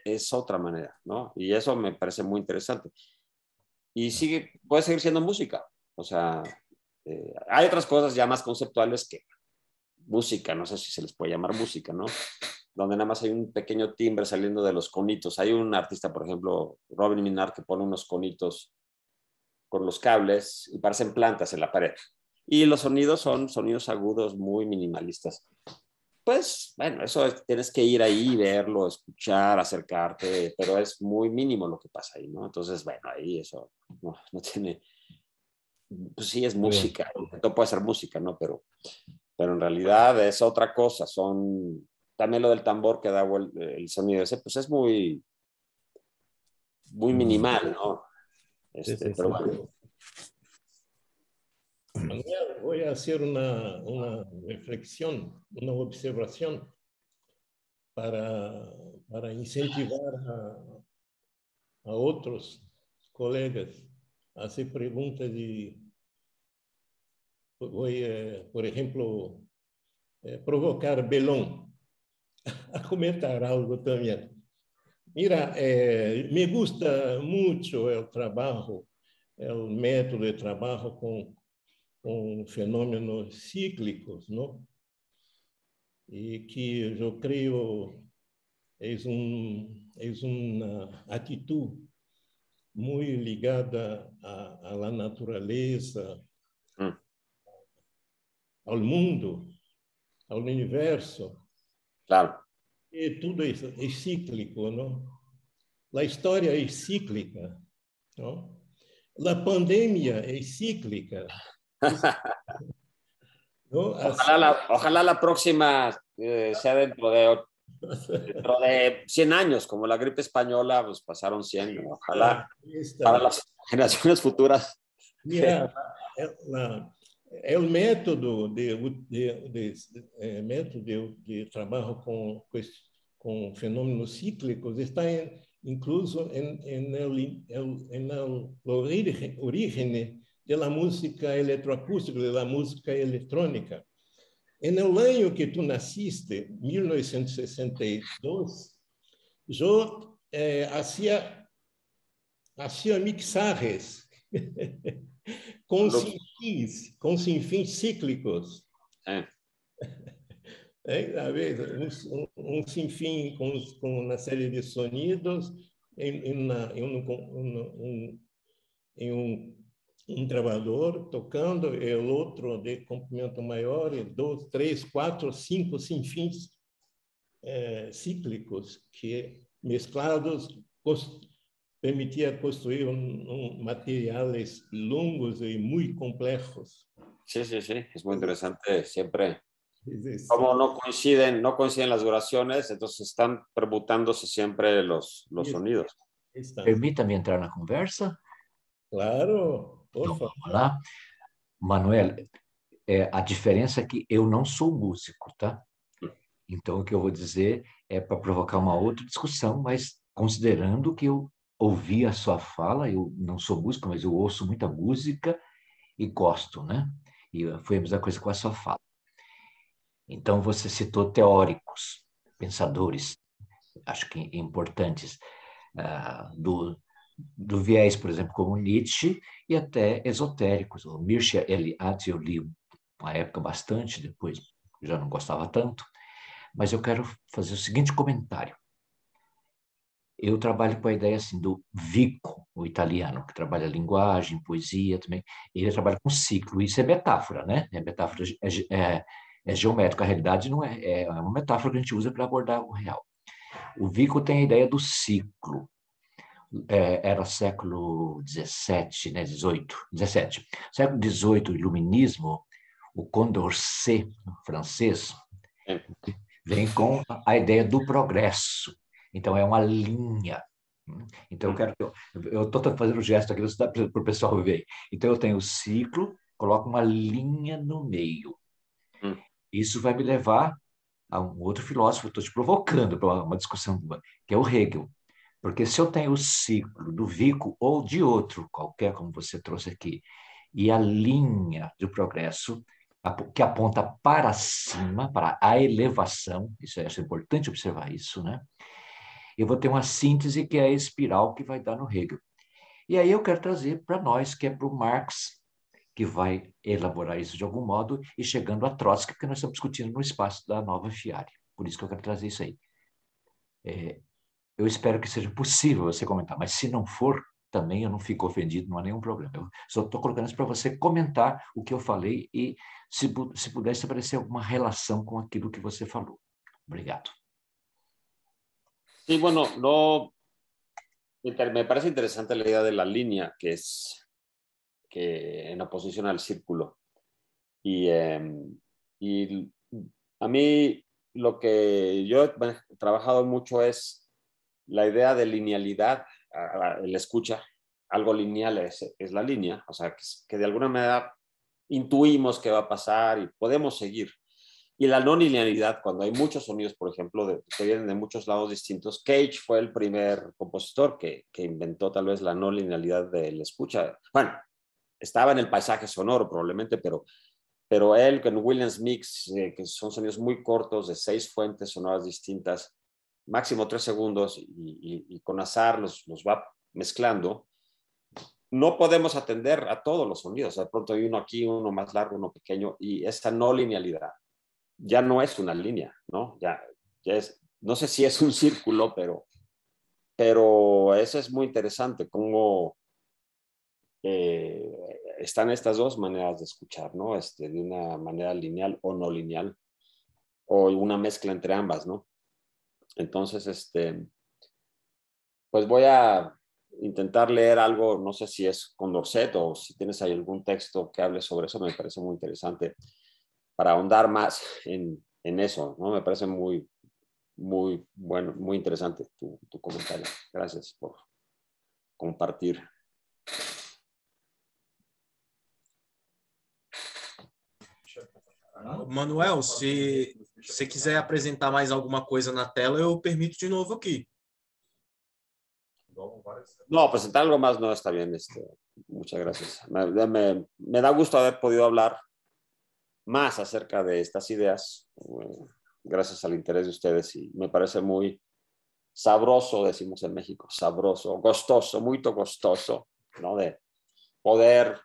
es otra manera, ¿no? Y eso me parece muy interesante. Y puede seguir siendo música. O sea, hay otras cosas ya más conceptuales que música, no sé si se les puede llamar música, ¿no? Donde nada más hay un pequeño timbre saliendo de los conitos. Hay un artista, por ejemplo, Robin Minard, que pone unos conitos con los cables y parecen plantas en la pared. Y los sonidos son sonidos agudos muy minimalistas. Pues, bueno, tienes que ir ahí, verlo, escuchar, acercarte, pero es muy mínimo lo que pasa ahí, ¿no? Entonces, bueno, ahí eso no tiene, pues sí es música, no puede ser música, ¿no? Pero en realidad es otra cosa, también lo del tambor que da el sonido ese, pues es muy, muy minimal, ¿no? Pero bueno. Manuel, voy a hacer una reflexión, una observación para incentivar a otros colegas a hacer preguntas y voy, por ejemplo, provocar Belón a comentar algo también. Mira, me gusta mucho el trabajo, el método de trabajo con fenómenos cíclicos, ¿no? Y que yo creo es una actitud muy ligada a la naturaleza, al mundo, ao universo, Claro. e tudo é cíclico, não? A história é cíclica, não? A pandemia é cíclica, não? Ojalá la próxima sea dentro de 100 años, como la gripe española, pues pasaron 100, ¿no? Ojalá para las generaciones futuras. Mira, é o método método de trabalho com fenômenos cíclicos está incluso na origem da música eletroacústica, da música eletrônica. No ano que tu nasciste, 1962, eu hacía mixagens com sinfins cíclicos. A ver, sinfim com uma série de sonidos em um gravador tocando, e o outro de comprimento maior, e 2, 3, 4, 5 sinfins cíclicos que mesclados permitia construir materiales longos y muy complejos. Sí, sí, sí, es muy interesante siempre. Como no coinciden las duraciones, entonces están permutándose siempre los sonidos. Permita-me entrar na conversa? Claro, por favor. Vamos lá. Manuel, a diferença é que eu não sou músico, tá? Então, o que eu vou dizer é para provocar uma outra discussão, mas considerando que eu ouvi a sua fala, eu não sou músico, mas eu ouço muita música e gosto, né? E foi a mesma coisa com a sua fala. Então, você citou teóricos, pensadores, acho que importantes, do viés, por exemplo, como Nietzsche, e até esotéricos. O Mircea Eliade eu li uma época bastante, depois já não gostava tanto, mas eu quero fazer o seguinte comentário. Eu trabalho com a ideia assim, do Vico, o italiano, que trabalha linguagem, poesia também. Ele trabalha com ciclo, isso é metáfora, né? É metáfora, é geométrica, a realidade não é uma metáfora que a gente usa para abordar o real. O Vico tem a ideia do ciclo. Era século XVII, né? XVIII. Século XVIII, o iluminismo, o Condorcet, francês, vem com a ideia do progresso. Então, é uma linha. Então, eu estou fazendo um gesto aqui para o pessoal ver. Então, eu tenho o ciclo, coloco uma linha no meio. Isso vai me levar a um outro filósofo, estou te provocando para uma discussão, que é o Hegel. Porque se eu tenho o ciclo do Vico ou de outro, qualquer como você trouxe aqui, e a linha do progresso, que aponta para cima, para a elevação, isso é importante observar isso, né? Eu vou ter uma síntese que é a espiral que vai dar no Hegel. E aí eu quero trazer para nós, que é para o Marx, que vai elaborar isso de algum modo, e chegando a Trotsky, porque nós estamos discutindo no espaço da nova Fiare. Por isso que eu quero trazer isso aí. Eu espero que seja possível você comentar, mas se não for, também eu não fico ofendido, não há nenhum problema. Eu só estou colocando isso para você comentar o que eu falei e, se puder estabelecer alguma relação com aquilo que você falou. Obrigado. Sí, bueno, me parece interesante la idea de la línea, que es que en oposición al círculo. Y a mí lo que yo he trabajado mucho es la idea de linealidad, el escucha. Algo lineal es la línea, o sea, que de alguna manera intuimos qué va a pasar y podemos seguir. Y la no linealidad, cuando hay muchos sonidos, por ejemplo, que vienen de muchos lados distintos. Cage fue el primer compositor que inventó tal vez la no linealidad del escucha. Bueno, estaba en el paisaje sonoro probablemente, pero él con Williams Mix, que son sonidos muy cortos de 6 fuentes sonoras distintas, máximo 3 segundos, y con azar los va mezclando. No podemos atender a todos los sonidos. De pronto hay uno aquí, uno más largo, uno pequeño, y esta no linealidad ya no es una línea, ¿no? Ya es, no sé si es un círculo, pero eso es muy interesante, cómo están estas dos maneras de escuchar, ¿no? De una manera lineal o no lineal. o una mezcla entre ambas, ¿no? Entonces, pues voy a intentar leer algo, no sé si es Condorcet o si tienes ahí algún texto que hable sobre eso, me parece muy interesante para ahondar más en eso, ¿no? Me parece muy, muy bueno, muy interesante tu comentario. Gracias por compartir. Manuel, se você quiser apresentar mais alguma coisa na tela, eu permito de novo aqui. No, presentar algo más no está bien. Muchas gracias. Me da gusto haber podido hablar más acerca de estas ideas, gracias al interés de ustedes, y me parece muy sabroso, decimos en México, sabroso, gostoso, muy gostoso, ¿no? De poder,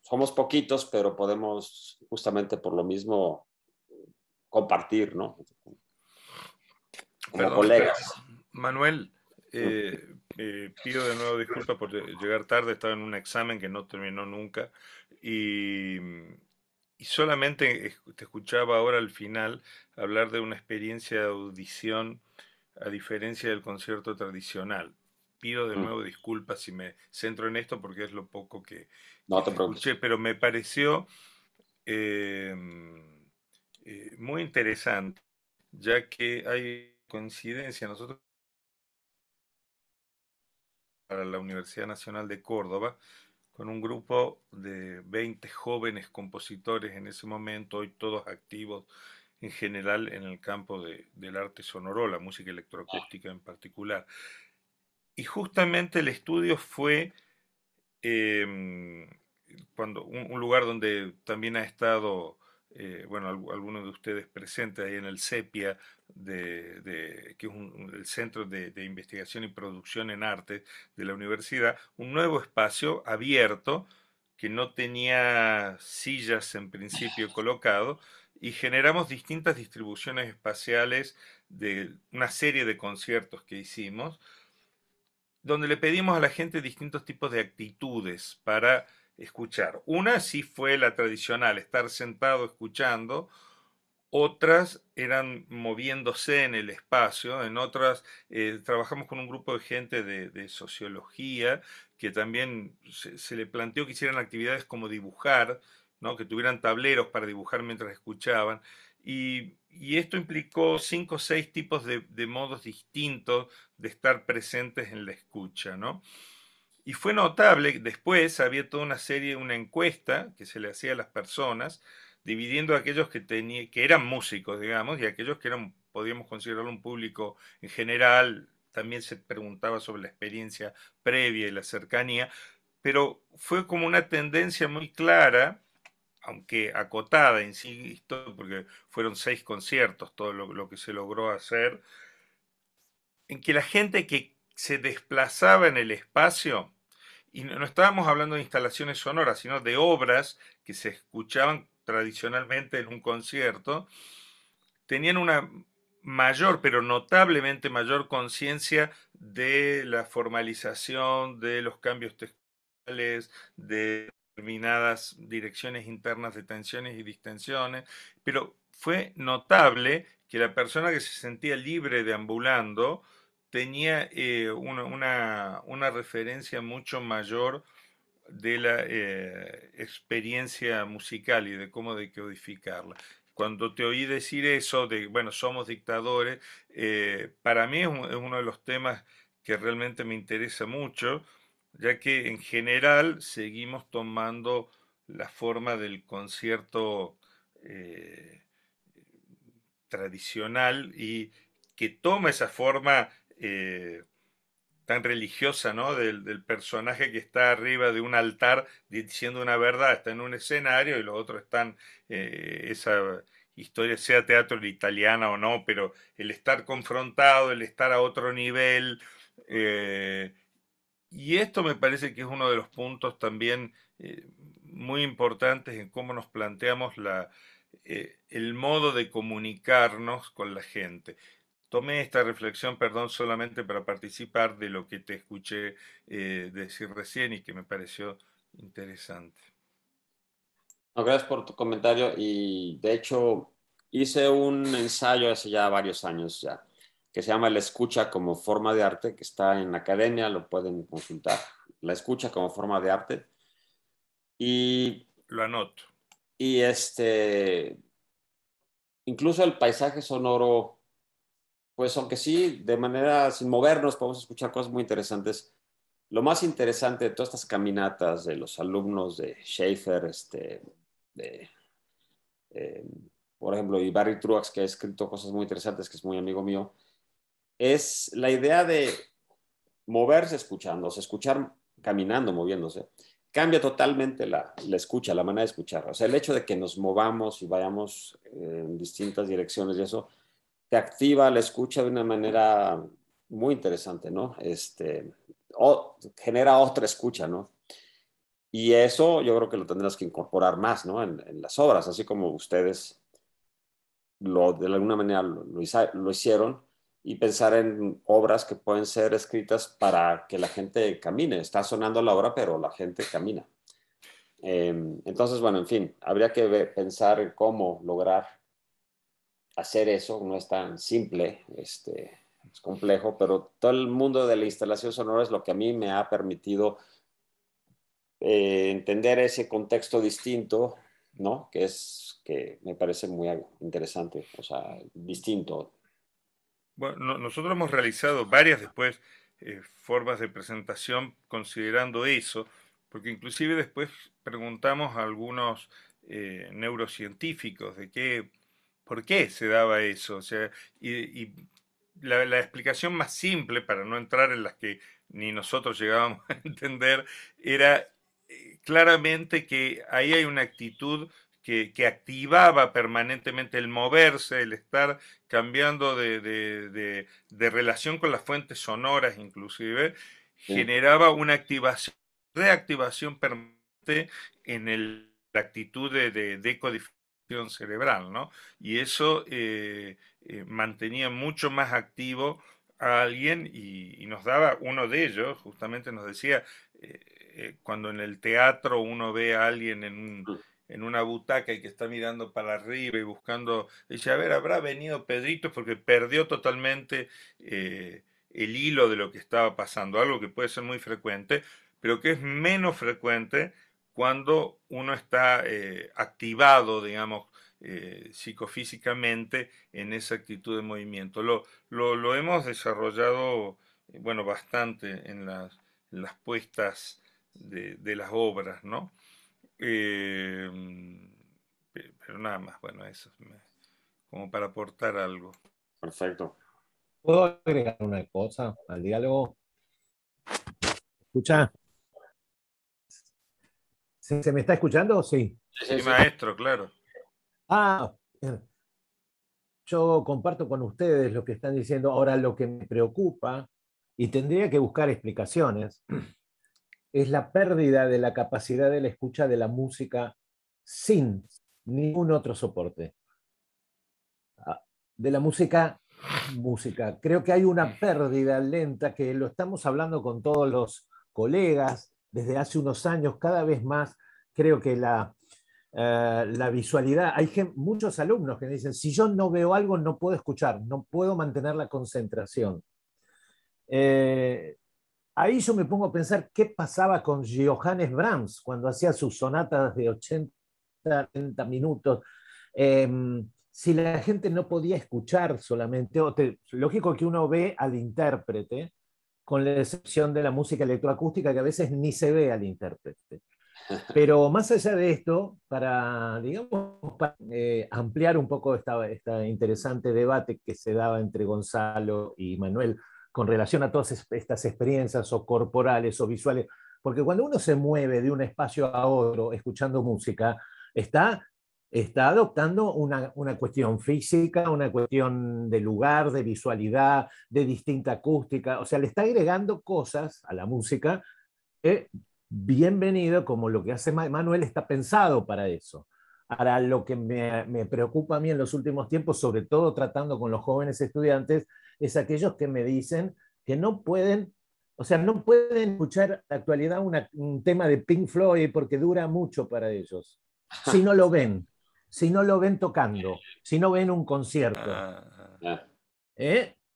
somos poquitos, pero podemos justamente por lo mismo compartir, ¿no? Como Perdón, colegas. Manuel, pido de nuevo disculpas por llegar tarde, estaba en un examen que no terminó nunca y, y solamente te escuchaba ahora al final hablar de una experiencia de audición a diferencia del concierto tradicional. Pido de nuevo disculpas si me centro en esto porque es lo poco que No te te preocupes. escuché, pero me pareció eh, muy interesante, ya que hay coincidencia. Nosotros para la Universidad Nacional de Córdoba, con un grupo de 20 jóvenes compositores en ese momento, hoy todos activos en general en el campo del arte sonoro, la música electroacústica en particular. Y justamente el estudio fue eh, cuando un lugar donde también ha estado, bueno, algunos de ustedes presentes ahí en el CEPIA, que es el Centro de Investigación y Producción en Arte de la universidad, un nuevo espacio abierto que no tenía sillas en principio colocado y generamos distintas distribuciones espaciales de una serie de conciertos que hicimos donde le pedimos a la gente distintos tipos de actitudes para escuchar. Una sí fue la tradicional, estar sentado escuchando. Otras eran moviéndose en el espacio, en otras trabajamos con un grupo de gente de sociología que también se le planteó que hicieran actividades como dibujar, ¿no? Que tuvieran tableros para dibujar mientras escuchaban. Y esto implicó 5 o 6 tipos de modos distintos de estar presentes en la escucha, ¿no? Y fue notable, después había toda una serie, una encuesta que se le hacía a las personas, dividiendo a aquellos que eran músicos, digamos, y a aquellos que eran, podríamos considerarlo un público en general. También se preguntaba sobre la experiencia previa y la cercanía, pero fue como una tendencia muy clara, aunque acotada, insisto, porque fueron 6 conciertos, todo lo que se logró hacer, en que la gente que se desplazaba en el espacio, y no estábamos hablando de instalaciones sonoras, sino de obras que se escuchaban tradicionalmente en un concierto, tenían una mayor, pero notablemente mayor conciencia de la formalización, de los cambios textuales, de determinadas direcciones internas de tensiones y distensiones, pero fue notable que la persona que se sentía libre deambulando tenía una referencia mucho mayor de la experiencia musical y de cómo decodificarla. Cuando te oí decir eso de, bueno, somos dictadores, para mí es uno de los temas que realmente me interesa mucho, ya que en general seguimos tomando la forma del concierto tradicional y que toma esa forma tan religiosa, ¿no? Del personaje que está arriba de un altar diciendo una verdad, está en un escenario y los otros están, esa historia, sea teatro italiana o no, pero el estar confrontado, el estar a otro nivel, eh, y esto me parece que es uno de los puntos también muy importantes en cómo nos planteamos el modo de comunicarnos con la gente. Tomé esta reflexión, perdón, solamente para participar de lo que te escuché decir recién y que me pareció interesante. No, gracias por tu comentario y de hecho hice un ensayo hace ya varios años ya, que se llama La escucha como forma de arte, que está en la academia, lo pueden consultar. La escucha como forma de arte. Y, Lo anoto. y incluso el paisaje sonoro, pues aunque sí, de manera sin movernos, podemos escuchar cosas muy interesantes. Lo más interesante de todas estas caminatas de los alumnos de Schaeffer, de, eh, por ejemplo, y Barry Truax, que ha escrito cosas muy interesantes, que es muy amigo mío, es la idea de moverse escuchando, o sea, escuchar caminando, moviéndose, cambia totalmente la escucha, la manera de escuchar. O sea, el hecho de que nos movamos y vayamos en distintas direcciones y eso, te activa la escucha de una manera muy interesante, ¿no? Genera otra escucha, ¿no? Y eso yo creo que lo tendrás que incorporar más, ¿no? En las obras, así como ustedes de alguna manera lo hicieron, y pensar en obras que pueden ser escritas para que la gente camine. Está sonando la obra, pero la gente camina. Entonces, bueno, en fin, habría que pensar en cómo lograr hacer eso. No es tan simple, es complejo, pero todo el mundo de la instalación sonora es lo que a mí me ha permitido entender ese contexto distinto, ¿no? Que me parece muy interesante, o sea, distinto. Bueno, nosotros hemos realizado varias después formas de presentación considerando eso, porque inclusive después preguntamos a algunos neurocientíficos de por qué se daba eso. O sea, y la explicación más simple, para no entrar en las que ni nosotros llegábamos a entender, era claramente que ahí hay una actitud que activaba permanentemente el moverse, el estar cambiando de relación con las fuentes sonoras inclusive, generaba una reactivación permanente en la actitud de decodificación cerebral, ¿no? Y eso mantenía mucho más activo a alguien y nos daba, uno de ellos justamente nos decía, cuando en el teatro uno ve a alguien en una butaca y que está mirando para arriba y buscando, dice, a ver, habrá venido Pedrito porque perdió totalmente el hilo de lo que estaba pasando, algo que puede ser muy frecuente, pero que es menos frecuente cuando uno está activado, digamos, psicofísicamente en esa actitud de movimiento. Lo hemos desarrollado, bueno, bastante en las puestas de las obras, ¿no? Pero nada más, bueno, eso, como para aportar algo. Perfecto. ¿Puedo agregar una cosa al diálogo? ¿Escucha? ¿Se me está escuchando o sí? Sí, maestro, claro. Ah, yo comparto con ustedes lo que están diciendo. Ahora, lo que me preocupa, y tendría que buscar explicaciones, es la pérdida de la capacidad de la escucha de la música sin ningún otro soporte. De la música. Creo que hay una pérdida lenta, que lo estamos hablando con todos los colegas desde hace unos años, cada vez más. Creo que la visualidad, hay muchos alumnos que me dicen, si yo no veo algo no puedo escuchar, no puedo mantener la concentración. Ahí yo me pongo a pensar qué pasaba con Johannes Brahms cuando hacía sus sonatas de 80, 30 minutos. Si la gente no podía escuchar solamente, lógico que uno ve al intérprete, con la excepción de la música electroacústica, que a veces ni se ve al intérprete. Pero más allá de esto, digamos, para ampliar un poco esta interesante debate que se daba entre Gonzalo y Manuel con relación a todas estas experiencias o corporales o visuales, porque cuando uno se mueve de un espacio a otro escuchando música, está adoptando una cuestión física, una cuestión de lugar, de visualidad, de distinta acústica, o sea, le está agregando cosas a la música. Bienvenido, como lo que hace Manuel está pensado para eso. Ahora, lo que me preocupa a mí en los últimos tiempos, sobre todo tratando con los jóvenes estudiantes, es aquellos que me dicen que no pueden, o sea, no pueden escuchar en la actualidad un tema de Pink Floyd porque dura mucho para ellos, si no lo ven. si no lo ven tocando, si no ven un concierto?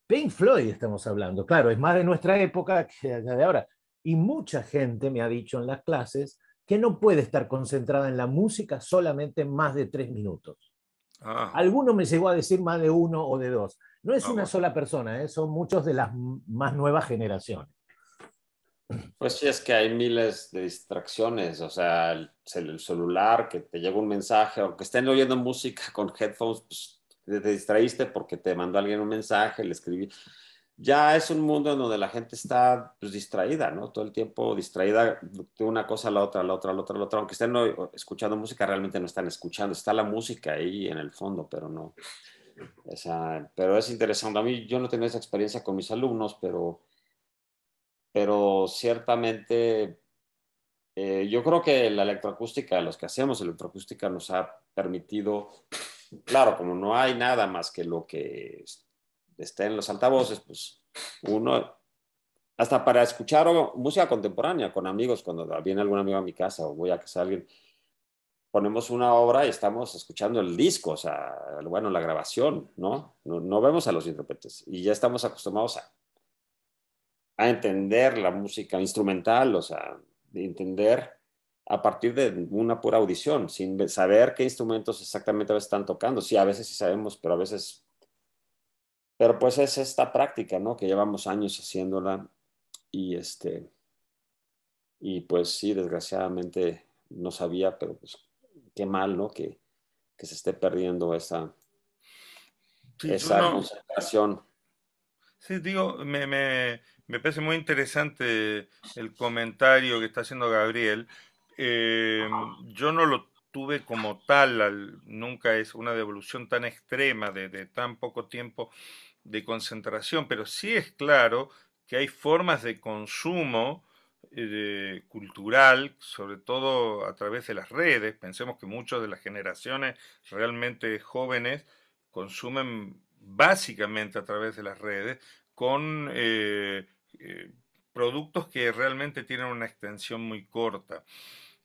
Pink Floyd estamos hablando, claro, es más de nuestra época que de ahora. Y mucha gente me ha dicho en las clases que no puede estar concentrada en la música solamente más de 3 minutos. Alguno me llegó a decir más de 1 o de 2. No es una sola persona, son muchos de las más nuevas generaciones. Pues sí, es que hay miles de distracciones, o sea, el celular, que te llega un mensaje, aunque estén oyendo música con headphones, pues te distraíste porque te mandó alguien un mensaje, le escribí. Ya es un mundo en donde la gente está pues, distraída, ¿no? Todo el tiempo distraída de una cosa a la otra, a la otra, a la otra, a la otra. Aunque estén escuchando música, realmente no están escuchando. Está la música ahí en el fondo, pero no. O sea, pero es interesante. A mí yo no tengo esa experiencia con mis alumnos, pero ciertamente yo creo que la electroacústica, los que hacemos electroacústica nos ha permitido, claro, como no hay nada más que lo que está en los altavoces, pues uno, hasta para escuchar música contemporánea con amigos, cuando viene algún amigo a mi casa o voy a casa de alguien, ponemos una obra y estamos escuchando el disco, o sea, bueno, la grabación, ¿no? No vemos a los intérpretes y ya estamos acostumbrados a entender la música instrumental, o sea, de entender a partir de una pura audición, sin saber qué instrumentos exactamente están tocando. Sí, a veces sí sabemos, pero a veces... Pero pues es esta práctica, ¿no? Que llevamos años haciéndola y y pues sí, desgraciadamente no sabía, pero pues qué mal, ¿no? Que se esté perdiendo esa concentración. Sí, digo, me parece muy interesante el comentario que está haciendo Gabriel. Yo no lo tuve como tal, nunca es una devolución tan extrema de tan poco tiempo de concentración, pero sí es claro que hay formas de consumo cultural, sobre todo a través de las redes. Pensemos que muchas de las generaciones realmente jóvenes consumen básicamente a través de las redes con productos que realmente tienen una extensión muy corta.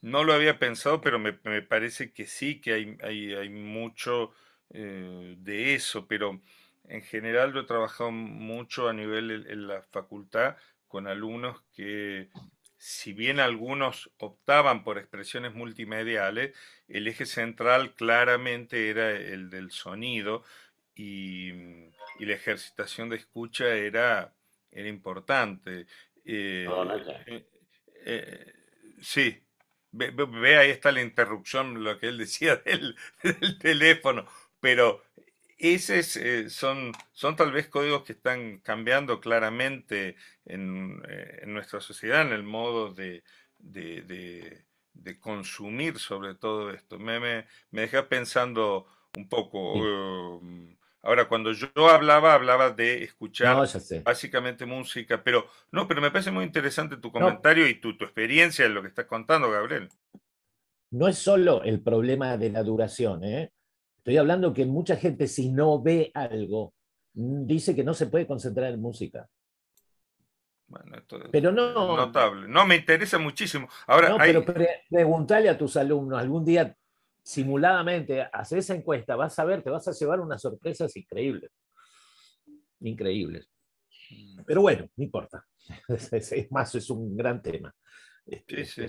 No lo había pensado, pero me parece que sí, que hay mucho de eso, pero en general yo he trabajado mucho a nivel en la facultad con alumnos que, si bien algunos optaban por expresiones multimediales, el eje central claramente era el del sonido y la ejercitación de escucha era importante. Sí, ve, ahí está la interrupción, lo que él decía del teléfono, pero son tal vez códigos que están cambiando claramente en nuestra sociedad, en el modo de consumir sobre todo esto. Me deja pensando un poco. Ahora, cuando yo hablaba de escuchar básicamente música, pero me parece muy interesante tu comentario y tu experiencia en lo que estás contando, Gabriel. No es solo el problema de la duración, Estoy hablando que mucha gente, si no ve algo, dice que no se puede concentrar en música. Bueno, esto es pero no, notable. No, me interesa muchísimo. Ahora, no, pero preguntale a tus alumnos, algún día simuladamente, hacer esa encuesta, vas a ver, te vas a llevar unas sorpresas increíbles. Increíbles. Pero bueno, no importa. Es más, es un gran tema. Sí.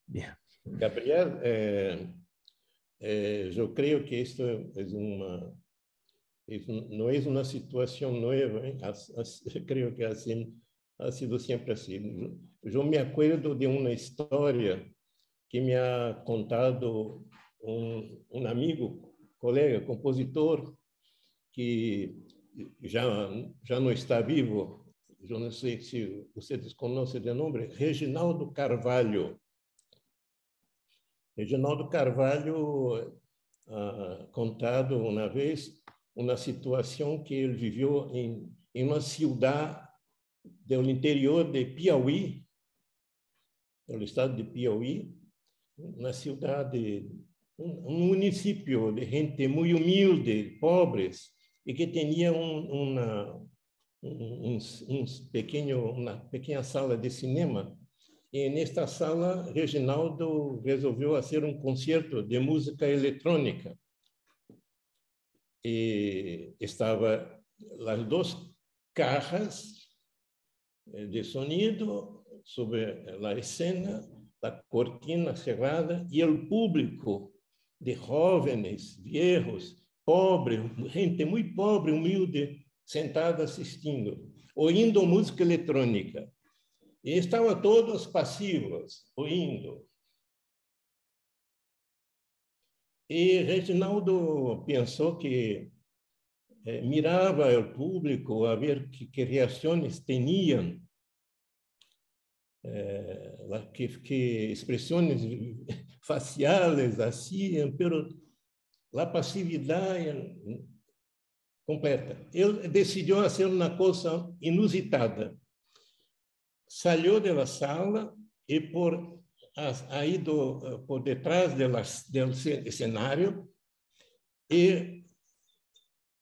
Bien. Gabriel, yo creo que esto no es una situación nueva, creo que ha sido siempre así. Yo me acuerdo de una historia que me ha contado un amigo, colega, compositor, que já não está vivo. Eu não sei se vocês conhecem de nome, Reginaldo Carvalho. Reginaldo Carvalho contado uma vez uma situação que ele viveu em uma cidade do interior de Piauí, no estado de Piauí, uma cidade, um município de gente muito humilde, pobres, e que tinha uma pequena sala de cinema E nesta sala, Reginaldo resolveu fazer um concerto de música eletrônica. E estava as duas cajas de sonido sobre a cena, a cortina cerrada e o público de jovens, viejos, pobres, gente muito pobre, humilde, sentada assistindo, ouvindo música eletrônica. E estavam todos passivos, ouvindo. E Reginaldo pensou que mirava o público a ver que reações tinham, que expressões faciais hacían, pero a passividade completa. Ele decidiu fazer uma coisa inusitada. Saiu da sala e ha ido por detrás do cenário e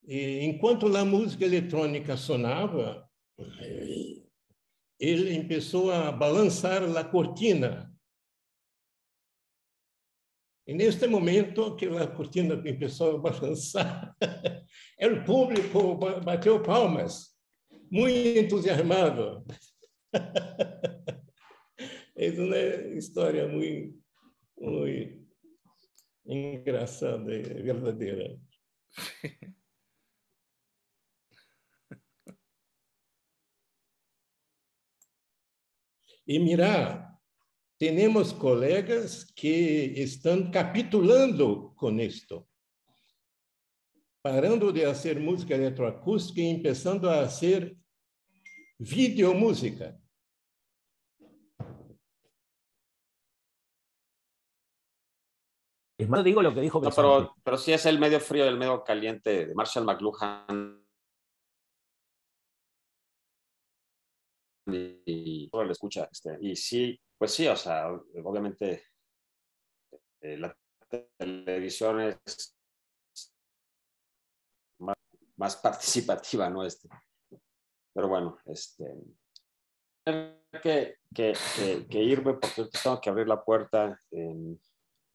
enquanto a música eletrônica sonava, ele começou a balançar a cortina. E neste momento que a cortina começou a balançar, o público bateu palmas, muito entusiasmado. É uma história muito, muito engraçada e verdadeira. E mira, temos colegas que estão capitulando com isto, parando de fazer música eletroacústica e começando a fazer videomúsica. Es más, digo lo que dijo No, pero sí es el medio frío y el medio caliente de Marshall McLuhan. Y todo lo escucha. Y sí, pues sí, o sea, obviamente la televisión es más participativa, ¿no? Pero bueno, que irme porque tengo que abrir la puerta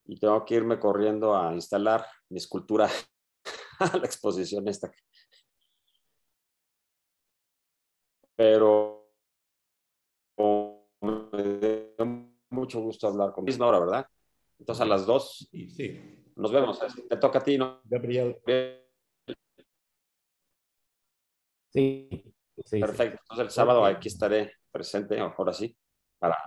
y tengo que irme corriendo a instalar mi escultura a la exposición esta. Pero me dio mucho gusto hablar con misma hora, ¿verdad? Entonces a las 2 sí. Nos vemos. Te toca a ti, ¿no? Gabriel. Sí. Perfecto. Entonces el sábado aquí estaré presente, ahora sí, para